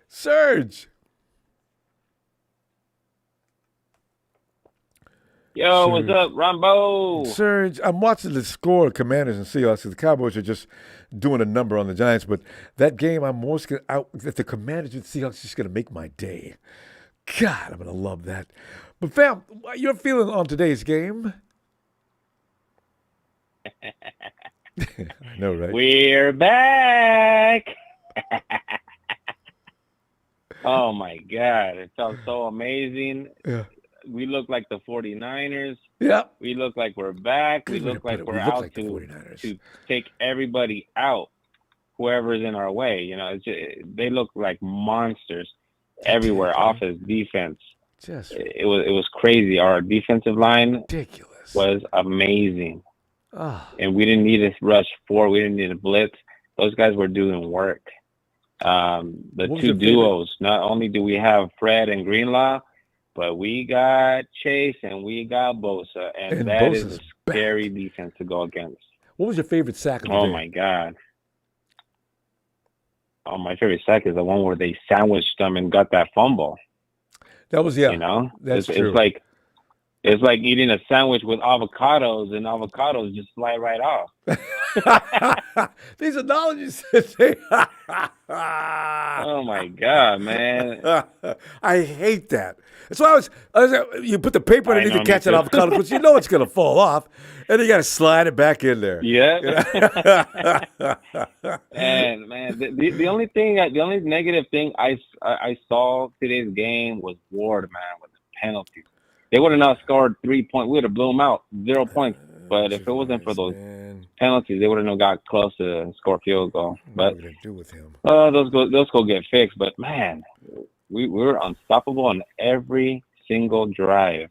Serge. Yo, what's up, Ronbo? Serge, I'm watching the score of Commanders and Seahawks. The Cowboys are just doing a number on the Giants, but that game, I'm most out. If the Commanders and Seahawks is just going to make my day. God, I'm going to love that. But fam, your feeling on today's game? I know, right? We're back. Oh my God, it felt so amazing. Yeah. We look like the 49ers. Yeah. We look like we're back. We look like we're out to take everybody out, whoever's in our way. They look like monsters everywhere. Offense, defense. It was crazy. Our defensive line was amazing. And we didn't need to rush 4. We didn't need to blitz. Those guys were doing work. The two duos, not only do we have Fred and Greenlaw, but we got Chase and we got Bosa. And that Bosa's is a scary defense to go against. What was your favorite sack of the Oh, day? my God. Oh, my favorite sack is the one where they sandwiched them and got that fumble. That was, That's true. It's like eating a sandwich with avocados, and avocados just slide right off. These analogies. Oh my God, man! I hate that. That's why you put the paper underneath to catch an avocado because you know it's going to fall off, and you got to slide it back in there. Yeah. And man, the only negative thing I saw today's game was Ward, man, with the penalties. They would have not scored 3 points. We would have blew them out, 0 points. But if it wasn't for those penalties, they would have not got close to score field goal. But what are we gonna do with him? Those go get fixed. But man, we were unstoppable on every single drive.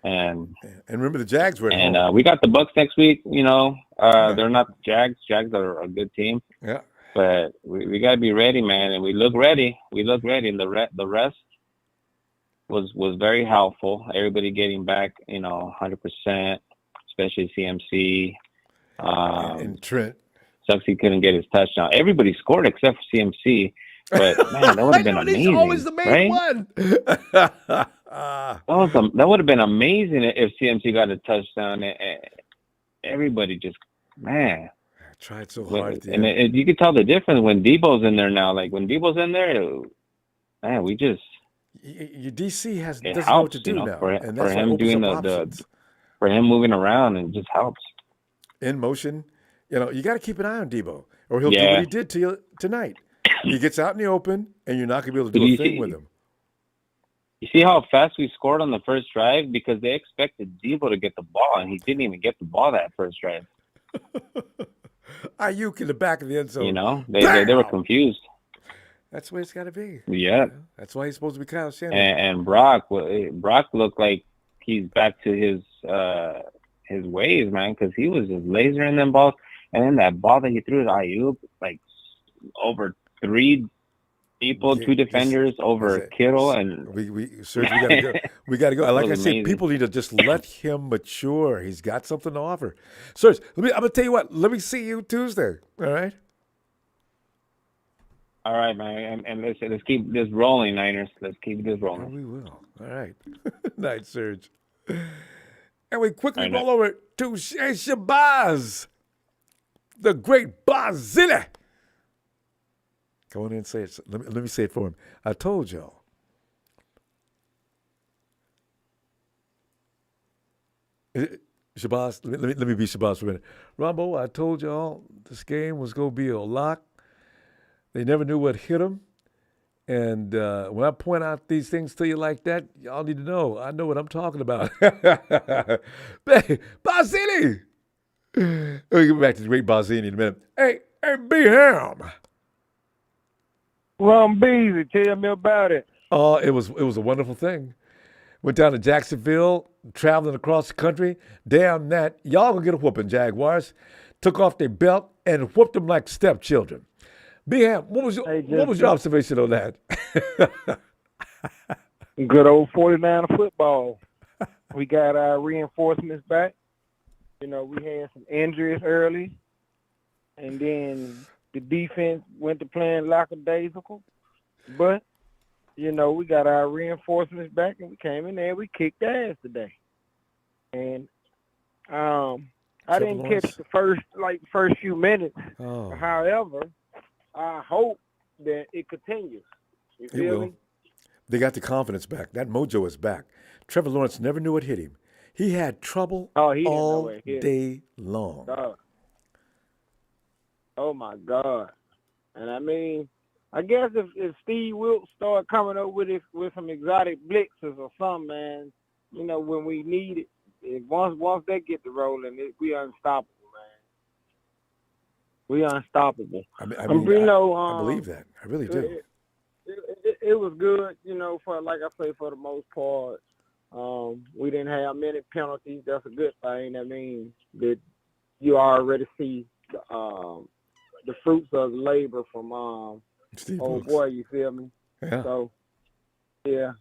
And remember the Jags were at and home. we got the Bucks next week. They're not the Jags. Jags are a good team. Yeah. But we got to be ready, man. And we look ready. And the rest was very helpful. Everybody getting back, 100%, especially CMC. And Trent. Sucks he couldn't get his touchdown. Everybody scored except for CMC. But man, that would have been amazing. He's always the main one. That would have been amazing if CMC got a touchdown. Everybody just, man. I tried so hard. And you could tell the difference when Debo's in there now. Like when Debo's in there, man, we just. Your DC doesn't know helps, what to do now, for and that's him doing for him moving around, and it just helps. In motion, you got to keep an eye on Debo, or he'll do what he did to you tonight. He gets out in the open, and you're not going to be able to do a thing with him. You see how fast we scored on the first drive because they expected Debo to get the ball, and he didn't even get the ball that first drive. Ayuk in the back of the end zone. They were confused. That's the way it's got to be. Yeah. That's why he's supposed to be Kyle Shanahan. And Brock looked like he's back to his ways, man, because he was just lasering them balls. And then that ball that he threw to Ayuk, like over 3 people, 2 defenders over Kittle, and Serge, we gotta go. We gotta go. Like I said, amazing. people need to just let him mature. He's got something to offer. Serge, I'm gonna tell you what. Let me see you Tuesday. All right. All right, man, and let's keep this rolling, Niners. Let's keep this rolling. Oh, we will. All right. Night, Serge. And we quickly Right, roll over to Shabazz, the great Barzilli. Go on in and say it. Let me say it for him. I told y'all. Shabazz, let me be Shabazz for a minute. Ronbo, I told y'all this game was going to be a lock. They never knew what hit them. And when I point out these things to you like that, y'all need to know. I know what I'm talking about. Barzini! We'll get back to the great Barzini in a minute. Hey, B-Ham! Ron Beasley, tell me about it. Oh, it was a wonderful thing. Went down to Jacksonville, traveling across the country. Damn that. Y'all gonna get a whooping, Jaguars. Took off their belt and whooped them like stepchildren. B-Ham, what was your observation on that? Good old 49er football. We got our reinforcements back. You know, we had some injuries early, and then the defense went to playing lackadaisical. But, you know, we got our reinforcements back, and we came in there, we kicked ass today. And I didn't catch the first few minutes. Oh. However, I hope that it continues. You feel me? They got the confidence back. That mojo is back. Trevor Lawrence never knew what hit him. He had trouble all day long. God. Oh, my God. And, I mean, I guess if Steve Wilkes start coming up with some exotic blitzes or something, man, you know, when we need it, once they get to rolling, we unstoppable. We unstoppable. I believe that. I really do. It was good, you know, for like I say, for the most part. We didn't have many penalties. That's a good thing. That means that you already see the fruits of labor from old Wilkes. boy. You feel me? Yeah. So, yeah,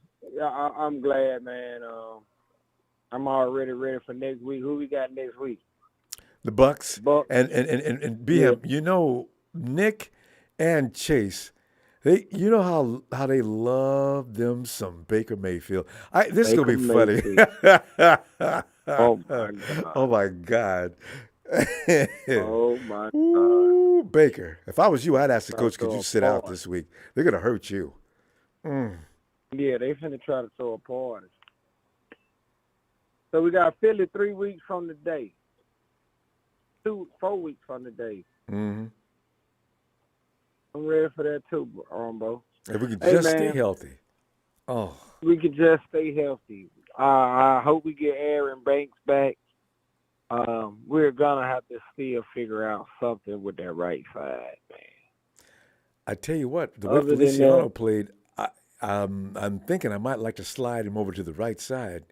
I'm glad, man. I'm already ready for next week. Who we got next week? The Bucks. And BM, you know, Nick and Chase, you know how they love them some Baker Mayfield. This is gonna be funny. Oh my God. Oh my God. Oh my God. Ooh, Baker. If I was you, I'd ask the coach, could you sit out this week? They're gonna hurt you. Yeah, they finna try to throw a party. So we got Philly 3 weeks from the day. 4 weeks from the day. Mm-hmm. I'm ready for that too, Ronbo. If we could just stay healthy. Oh. We could just stay healthy. I hope we get Aaron Banks back. We're gonna have to still figure out something with that right side, man. I tell you what, the way Feliciano played, I'm thinking I might like to slide him over to the right side.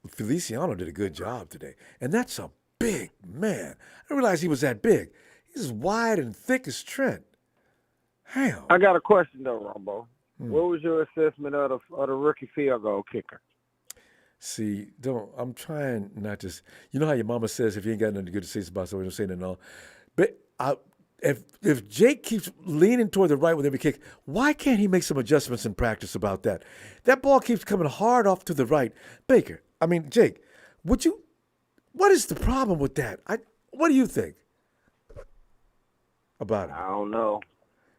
Feliciano did a good job today, and that's a big man. I didn't realize he was that big. He's as wide and thick as Trent. Hell. I got a question though, Ronbo. What was your assessment of the rookie field goal kicker? See, I'm trying not to. You know how your mama says if you ain't got nothing good to say about something, don't say nothing at all. But if Jake keeps leaning toward the right with every kick, why can't he make some adjustments in practice about that? That ball keeps coming hard off to the right. Jake, what is the problem with that? What do you think about it? I don't know.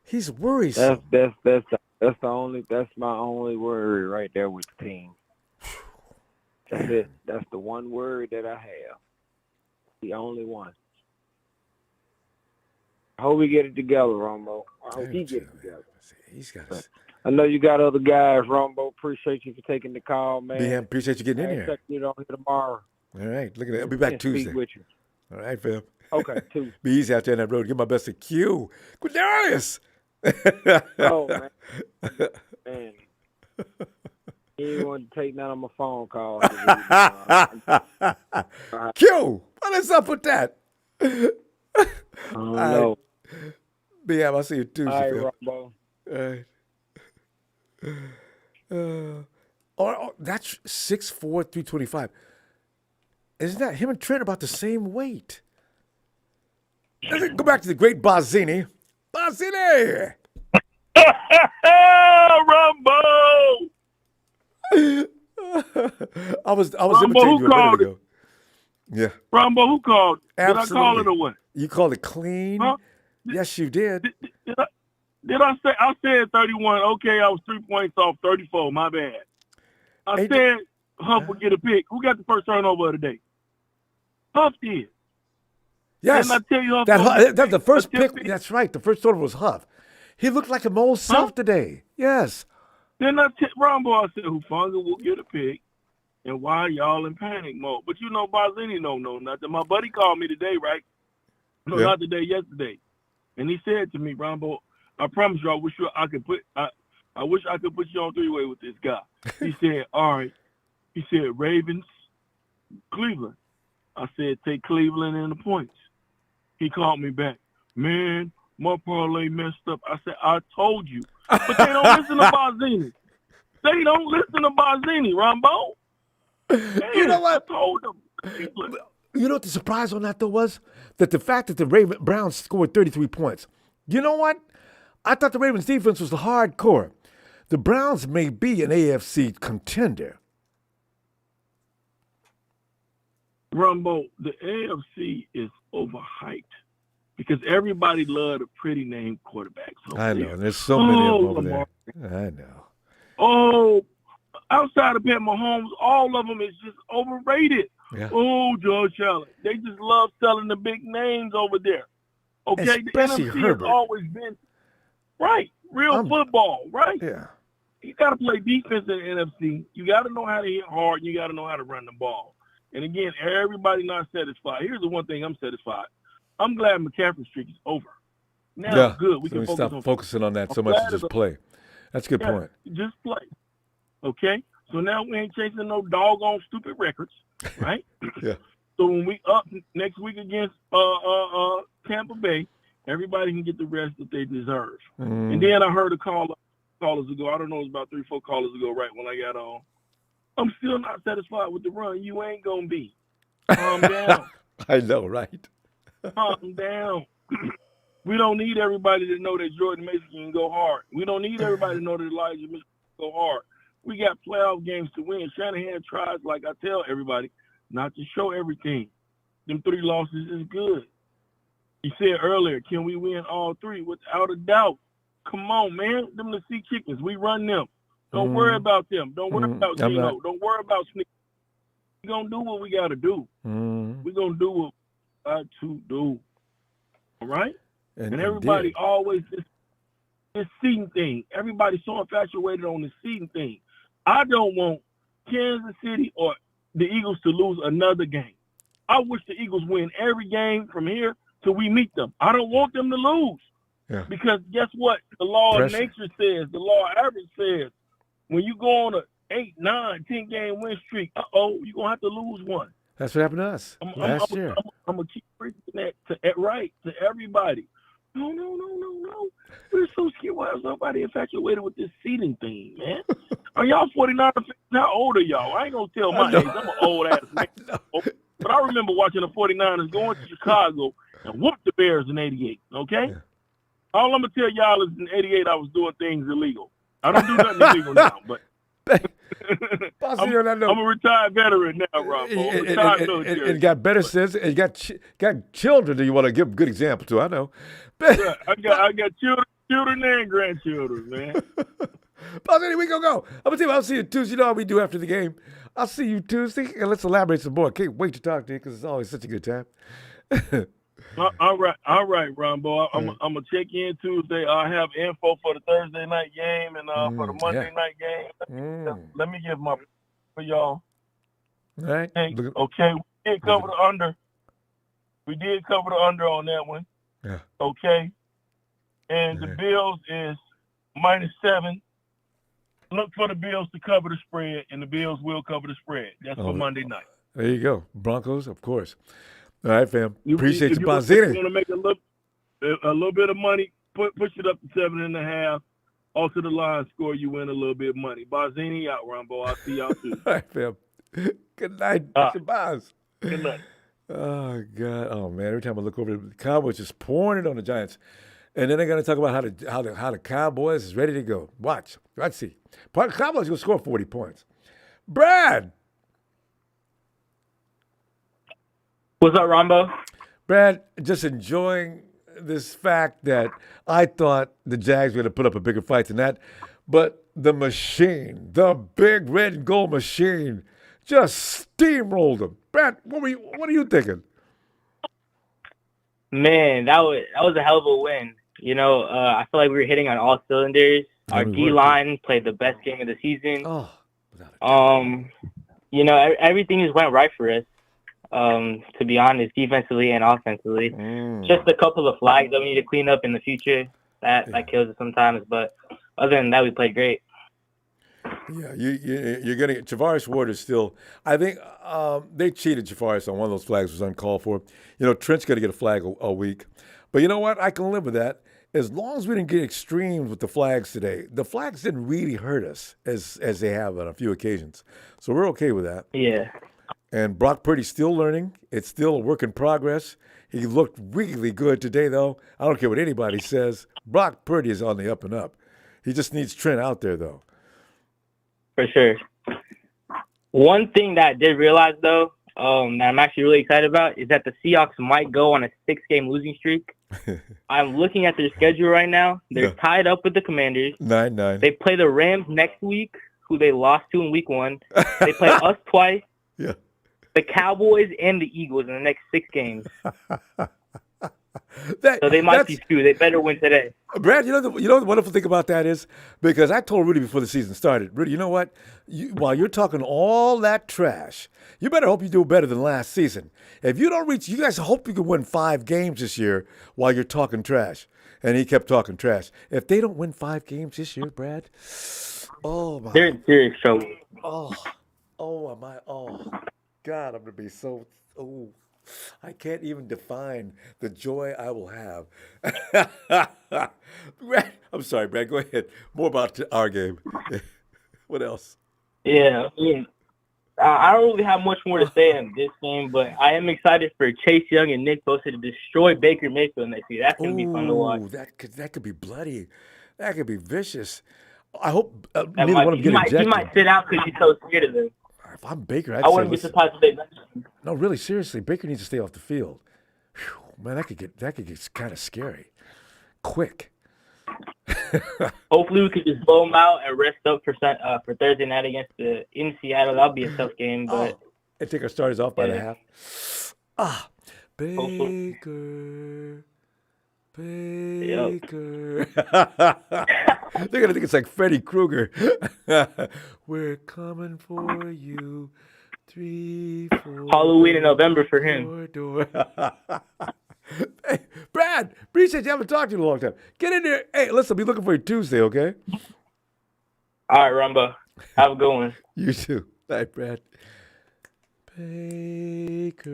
He's worrisome. That's my only worry right there with the team. That's it. That's the one worry that I have. The only one. I hope we get it together, Ronbo. I hope he gets it together. He's got. I know you got other guys, Ronbo. Appreciate you for taking the call, man. Yeah, appreciate you getting in here. Check you on here tomorrow. All right, look at that. I'll be back Tuesday. Speak with you. All right, fam. Okay, Tuesday. Be easy out there on that road. Give my best to Q. Quindarius. Oh man. He didn't want to take none of my phone calls. Q, what is up with that? I don't know. BM, I'll see you Tuesday. All right, Ronbo. All right. That's 6'4", 325. Isn't that him and Trent about the same weight? Let's go back to the great Bazzini. Bazzini! Ronbo! I was Ronbo, imitating you a minute ago. Yeah. Ronbo, who called? Absolutely. Did I call it or what? You called it clean? Huh? Yes, you did. Did I say? I said 31. Okay, I was 3 points off 34. My bad. I said Huff would get a pick. Who got the first turnover of the day? Huff did. Yes. Didn't I tell you Huff? That's the first pick. That's right. The first turnover was Huff. He looked like his old self today. Yes. Then I tell Ronbo, I said Hufanga will get a pick. And why y'all in panic mode? But you know, Bazzini don't know nothing. My buddy called me today, right? No, not today, yesterday. And he said to me, Ronbo, I promise you, I wish I could put you on three-way with this guy. He said, all right. He said, Ravens, Cleveland. I said, take Cleveland and the points. He called me back. Man, my parlay messed up. I said, I told you. But they don't listen to Bazzini. They don't listen to Bazzini, Ronbo. Man, You know what? I told them. You know what the surprise on that, though, was? That the fact that the Browns scored 33 points. You know what? I thought the Ravens' defense was the hardcore. The Browns may be an AFC contender. Rumbo, the AFC is overhyped because everybody loved a pretty name quarterback. I know. There's so many of them over there. I know. Oh, outside of Pat Mahomes, all of them is just overrated. Yeah. Oh, Josh Allen. They just love selling the big names over there. Okay, Especially the NFC Herbert. has always been real football, right? Yeah. You got to play defense in the NFC. You got to know how to hit hard. You got to know how to run the ball. And again, everybody not satisfied. Here's the one thing I'm satisfied. I'm glad McCaffrey's streak is over. Now, good. We so can stop focusing on that so much as just play. That's a good point. Just play. Okay? So now we ain't chasing no doggone stupid records, right? Yeah. So when we up next week against Tampa Bay, everybody can get the rest that they deserve. Mm. And then I heard a callers ago. I don't know, it was about 3-4 callers ago, right when I got on. I'm still not satisfied with the run. You ain't gonna be. Calm down. I know, right? Calm down. We don't need everybody to know that Jordan Mason can go hard. We don't need everybody to know that Elijah Mitchell can go hard. We got playoff games to win. Shanahan tries, like I tell everybody, not to show everything. Them 3 losses is good. He said earlier, can we win all 3? Without a doubt. Come on, man. Them the sea chickens. We run them. Don't worry about them. Don't worry about Gino. Don't worry about Sneak. We're going to do what we got to do. We're going to do what we got to do. All right? And everybody always, this seeding thing. Everybody's so infatuated on the seeding thing. I don't want Kansas City or the Eagles to lose another game. I wish the Eagles win every game from here till we meet them. I don't want them to lose. Yeah. Because guess what? The law of nature says, the law of average says, when you go on a 8, 9, 10-game win streak, you're going to have to lose one. That's what happened to us last year. I'm going to keep preaching that to everybody. No. We're so scared. Why is somebody infatuated with this seeding thing, man? Are y'all 49 fans? How old are y'all? I ain't going to tell my age. I'm an old-ass man. But I remember watching the 49ers going to Chicago and whoop the Bears in 88, okay? Yeah. All I'm going to tell y'all is in 88 I was doing things illegal. I don't do nothing illegal now, but I'm a retired veteran now, Rob. And got better sense, and got children that you want to give a good example to. I know. Yeah, I got children and grandchildren, man. But anyway, we gonna go. I'm gonna tell you, I'll see you Tuesday. You know how we do after the game. I'll see you Tuesday, and let's elaborate some more. Can't wait to talk to you because it's always such a good time. All right, Ronbo. I'm gonna check in Tuesday. I have info for the Thursday night game and for the Monday night game. Let me give my for y'all. All right. Okay, we did cover the under. We did cover the under on that one. Yeah. Okay. And the Bills is -7. Look for the Bills to cover the spread, and the Bills will cover the spread. That's for Monday night. There you go. Broncos, of course. All right, fam. Appreciate If you, you want Bonzini. to make a little bit of money, push it up to 7.5. Also the line score, you win a little bit of money. Bonzini out, Ronbo. I'll see y'all soon. All right, fam. Good night, Mr. Boz. Good night. Oh, God. Oh, man. Every time I look over, the Cowboys just pouring it on the Giants. And then they're going to talk about how the Cowboys is ready to go. Watch. Let's see. Cowboys going to score 40 points. Brad. What's up, Ronbo? Brad, just enjoying this fact that I thought the Jags were going to put up a bigger fight than that. But the machine, the big red and gold machine, just steamrolled them. Brad, what are you thinking? Man, that was a hell of a win. You know, I feel like we were hitting on all cylinders. Our D-line played the best game of the season. You know, everything just went right for us, to be honest, defensively and offensively. Just a couple of flags that we need to clean up in the future. That kills us sometimes. But other than that, we played great. Yeah, you're going to get Javaris Ward is still. I think they cheated Javaris on one of those flags was uncalled for. You know, Trent's going to get a flag a week, but you know what? I can live with that as long as we didn't get extremes with the flags today. The flags didn't really hurt us as they have on a few occasions, so we're okay with that. Yeah. And Brock Purdy's still learning. It's still a work in progress. He looked really good today, though. I don't care what anybody says. Brock Purdy is on the up and up. He just needs Trent out there, though. For sure. One thing that I did realize, though, that I'm actually really excited about is that the Seahawks might go on a 6-game losing streak. I'm looking at their schedule right now. They're tied up with the Commanders. 9-9. They play the Rams next week, who they lost to in week 1. They play us twice. Yeah. The Cowboys and the Eagles in the next 6 games. So they might be screwed. They better win today. Brad, you know the wonderful thing about that is, because I told Rudy before the season started, Rudy, you know what? While you're talking all that trash, you better hope you do better than last season. If you don't reach, you guys hope you can win 5 games this year while you're talking trash. And he kept talking trash. If they don't win 5 games this year, Brad, oh my. They're in serious trouble. God, I'm gonna be so. I can't even define the joy I will have. Brad, I'm sorry, Brad. Go ahead. More about our game. What else? Yeah, I don't really have much more to say on this game, but I am excited for Chase Young and Nick Bosa to destroy Baker Mayfield next year. That's going to be fun to watch. That could be bloody. That could be vicious. I hope neither one of them get ejected. He might sit out because he's so scared of them. If I'm Baker, I wouldn't be surprised if they bench him. No, really, seriously, Baker needs to stay off the field. Whew, man, that could get kind of scary. Quick. Hopefully, we could just blow them out and rest up for Thursday night in Seattle. That'll be a tough game, but and take our starters off by the half. Baker. Baker. They're gonna think it's like Freddy Krueger. We're coming for you. 3, 4. Halloween in November for him. Hey, Brad, appreciate you. I haven't talked to you in a long time. Get in there. Hey, listen, I'll be looking for you Tuesday, okay? All right, Ronbo. Have a good one. You too. All right, Brad. Baker.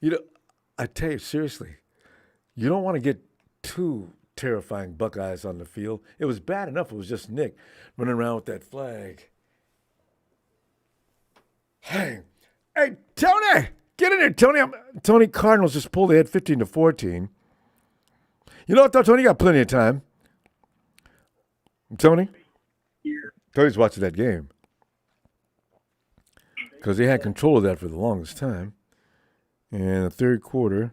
You know, I tell you, seriously, you don't want to get too terrifying Buckeyes on the field. It was bad enough. It was just Nick running around with that flag. Hey, Tony, get in there, Tony. Tony Cardinals just pulled ahead 15-14. You know what, though, Tony? You got plenty of time. Tony? Tony's watching that game because they had control of that for the longest time. And the third quarter,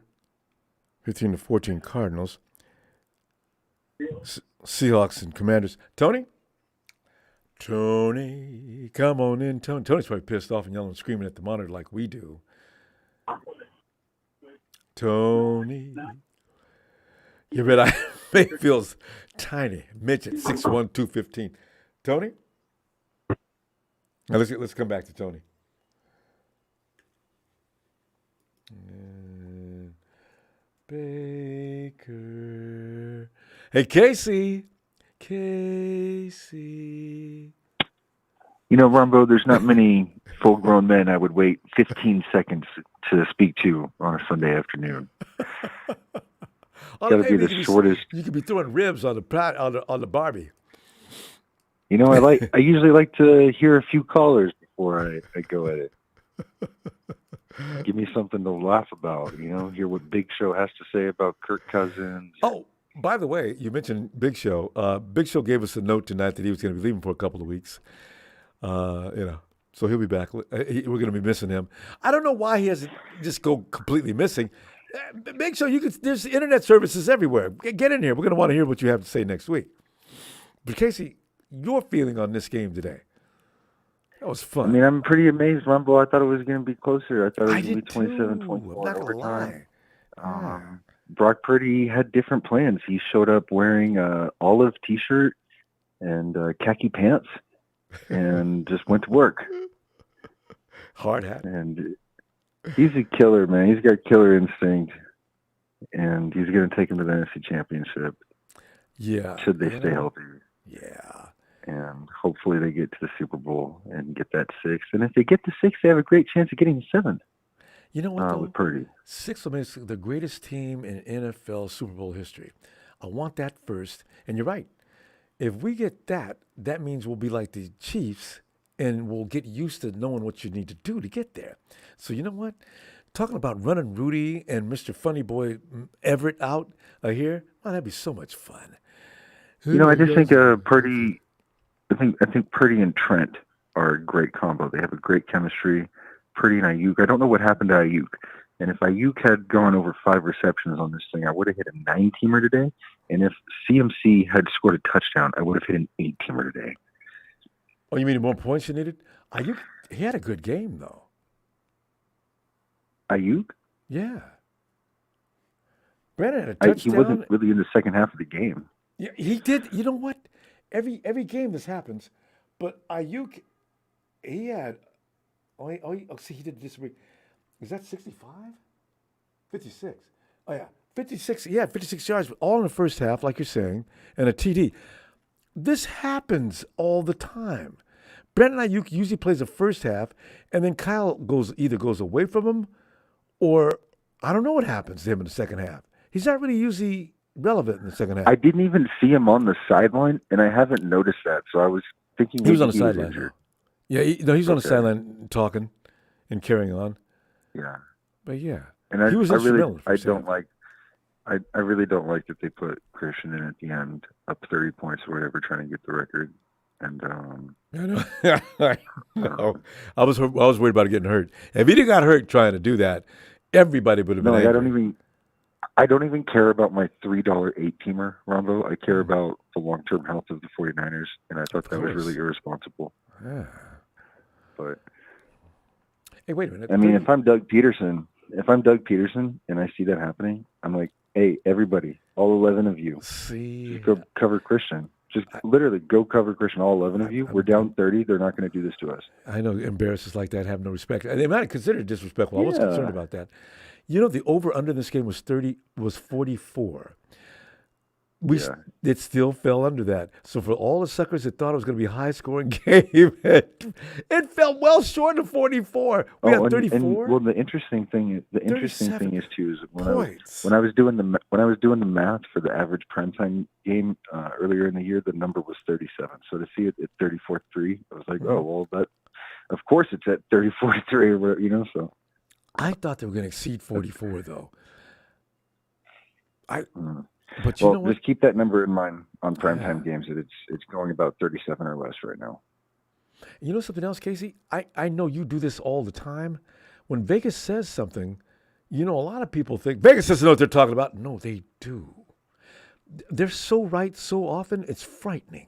15-14 Cardinals. Seahawks and Commanders. Tony, come on in. Tony's probably pissed off and yelling and screaming at the monitor like we do. Tony. You read Mayfield's tiny midget, 6'1", 215. Tony? Now let's come back to Tony. Baker. Hey, Casey. Casey. You know, Ronbo, there's not many full-grown men I would wait 15 seconds to speak to on a Sunday afternoon. Oh, Got to be maybe the shortest. You could be throwing ribs on the Barbie. You know, I usually like to hear a few callers before I go at it. Give me something to laugh about, you know, hear what Big Show has to say about Kirk Cousins. Oh, by the way, you mentioned Big Show. Big Show gave us a note tonight that he was going to be leaving for a couple of weeks. So he'll be back. We're going to be missing him. I don't know why he hasn't just go completely missing. Big Show, there's internet services everywhere. Get in here. We're going to want to hear what you have to say next week. But Casey, your feeling on this game today? That was fun. I mean, I'm pretty amazed, Rumble. I thought it was going to be closer. I thought it was going to be 27-24 in overtime. Brock Purdy had different plans. He showed up wearing an olive T-shirt and khaki pants and just went to work. Hard hat. And he's a killer, man. He's got killer instinct, and he's going to take him to the NFC Championship. Yeah. Should they stay healthy. Yeah. And hopefully they get to the Super Bowl and get that 6th. And if they get the 6th, they have a great chance of getting the 7th. You know what, though? With Purdy. 6th, I mean, it's the greatest team in NFL Super Bowl history. I want that first. And you're right. If we get that, that means we'll be like the Chiefs, and we'll get used to knowing what you need to do to get there. So you know what? Talking about running Rudy and Mr. Funny Boy Everett out here, well, that'd be so much fun. You know, I just think Purdy. I think Purdy and Trent are a great combo. They have a great chemistry. Purdy and Ayuk. I don't know what happened to Ayuk. And if Ayuk had gone over 5 receptions on this thing, I would have hit a 9-teamer today. And if CMC had scored a touchdown, I would have hit an 8-teamer today. Oh, you mean more points you needed? Ayuk, he had a good game, though. Ayuk? Yeah. Brandon had a touchdown. He wasn't really in the second half of the game. Yeah, he did. You know what? Every game this happens, but Ayuk, he had. See, he did this week. Is that 65? 56. Oh yeah, 56. Yeah, 56 yards, all in the first half, like you're saying, and a TD. This happens all the time. Brandon Ayuk usually plays the first half, and then Kyle either goes away from him, or I don't know what happens to him in the second half. He's not really usually relevant in the second half. I didn't even see him on the sideline, and I haven't noticed that. So I was thinking he was on the sideline. Injured. Yeah, he's on the sideline talking and carrying on. Yeah, but yeah, and he was instrumental. I really don't like that they put Christian in at the end, up 30 points or whatever, trying to get the record. And I know. I was worried about getting hurt. If he got hurt trying to do that, everybody would have been. No, I don't even care about my $3 8-teamer, Ronbo. I care about the long-term health of the 49ers, and I thought that was really irresponsible. Yeah. But hey, wait a minute. I mean, if I'm Doug Peterson and I see that happening, I'm like, hey, everybody, all 11 of you, just go cover Christian. Just literally go cover Christian, all 11 of you. We're down 30. They're not going to do this to us. I know embarrassers like that have no respect. They might have considered it disrespectful. I was concerned about that. You know, the over-under in this game was 44. It still fell under that. So for all the suckers that thought it was going to be a high-scoring game, it fell well short of 44. We had 34. Well, the interesting thing is too is when I was doing the math for the average primetime game earlier in the year, the number was 37. So to see it at 34-3, I was like, oh well, that of course it's at 34-3, you know. So I thought they were going to exceed 44 though. But you know what? Just keep that number in mind on primetime games. That it's going about 37 or less right now. You know something else, Casey? I know you do this all the time. When Vegas says something, you know, a lot of people think Vegas doesn't know what they're talking about. No, they do. They're so right so often, it's frightening.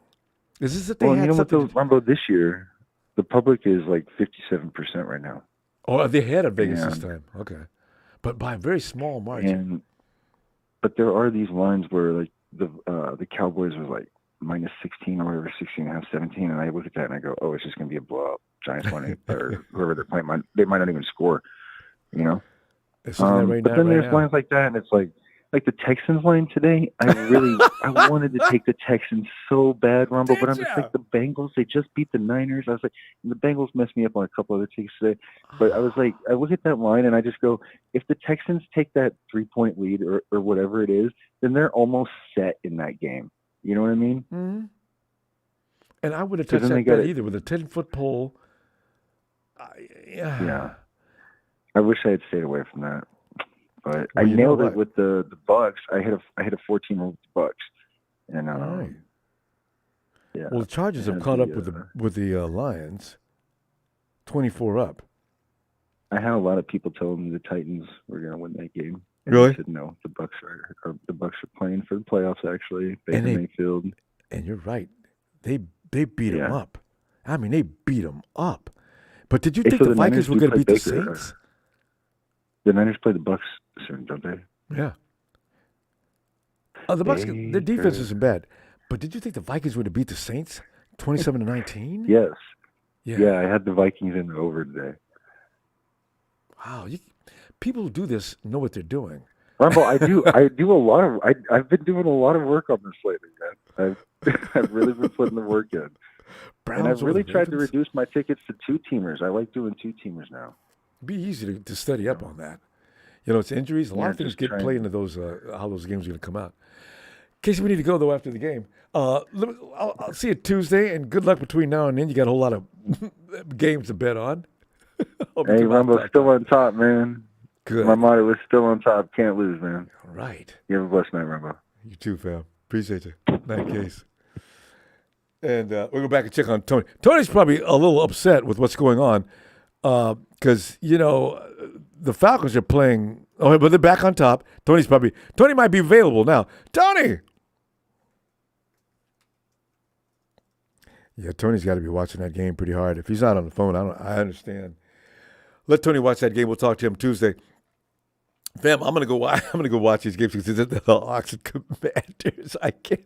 Is this that they had something? Ronbo, this year, the public is like 57% right now. Oh, they had a Vegas this time. Okay, but by a very small margin. But there are these lines where like the Cowboys was like minus 16 or whatever, 16.5, 17, and I look at that and I go, oh, it's just going to be a blowout. Giants winning or whoever they're playing, they might not even score, you know. But then there's lines like that, and it's like like the Texans line today, I wanted to take the Texans so bad, Rumble, but I'm just like the Bengals. They just beat the Niners. I was like, the Bengals messed me up on a couple other tickets today. But I was like, I look at that line and I just go, if the Texans take that 3-point lead or whatever it is, then they're almost set in that game. You know what I mean? Mm-hmm. And I would have touched that bet either with a 10-foot pole. Yeah. I wish I had stayed away from that. But I nailed it with the Bucks. I hit a 14 with the Bucks, and right. Yeah. Well, the Chargers have caught up with the Lions, 24 up. I had a lot of people telling me the Titans were going to win that game. And Really? I said no. The Bucks are playing for the playoffs actually. Baker Mayfield. And you're right. They beat them up. I mean, they beat them up. But did you think the Vikings were going to beat the Saints? The Niners play the Bucks soon, don't they? Yeah. The Bucks, their defense isn't bad. But did you think the Vikings would have beat the Saints 27-19? Yes. Yeah. I had the Vikings in the over today. Wow. People who do this know what they're doing. Rumble, I do a lot of. I've been doing a lot of work on this lately, man. I've really been putting the work in, and I've really tried to reduce my tickets to 2-teamers. I like doing 2-teamers now. It'd be easy to study up on that. You know, it's injuries. A lot of things get played into those how those games are going to come out. In case we need to go though after the game, I'll see you Tuesday, and good luck between now and then. You got a whole lot of games to bet on. Hey, Rumbo's still on top, man. Good. My motto is still on top. Can't lose, man. All right. You have a blessed night, Rumbo. You too, fam. Appreciate you. Night case. And we'll go back and check on Tony. Tony's probably a little upset with what's going on because, the Falcons are playing. Oh, but they're back on top. Tony might be available now. Tony! Yeah, Tony's got to be watching that game pretty hard. If he's not on the phone, I understand. Let Tony watch that game. We'll talk to him Tuesday. Fam, I'm gonna go watch these games because it's the Hawks and Commanders. I can't.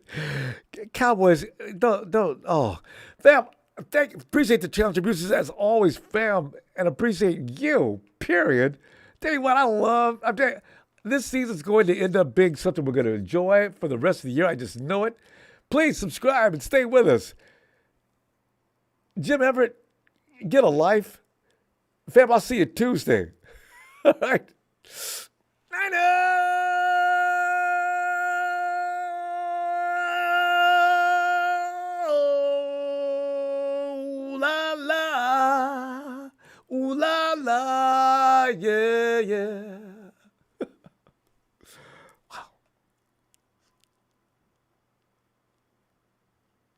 Cowboys, don't. Oh, fam, appreciate the challenge abuses as always, fam, and appreciate you. Period. Tell you what, I'm telling you, this season's going to end up being something we're going to enjoy for the rest of the year. I just know it. Please subscribe and stay with us. Jim Everett, get a life. Fam, I'll see you Tuesday. All right. Ooh la la, ooh la la, yeah, yeah.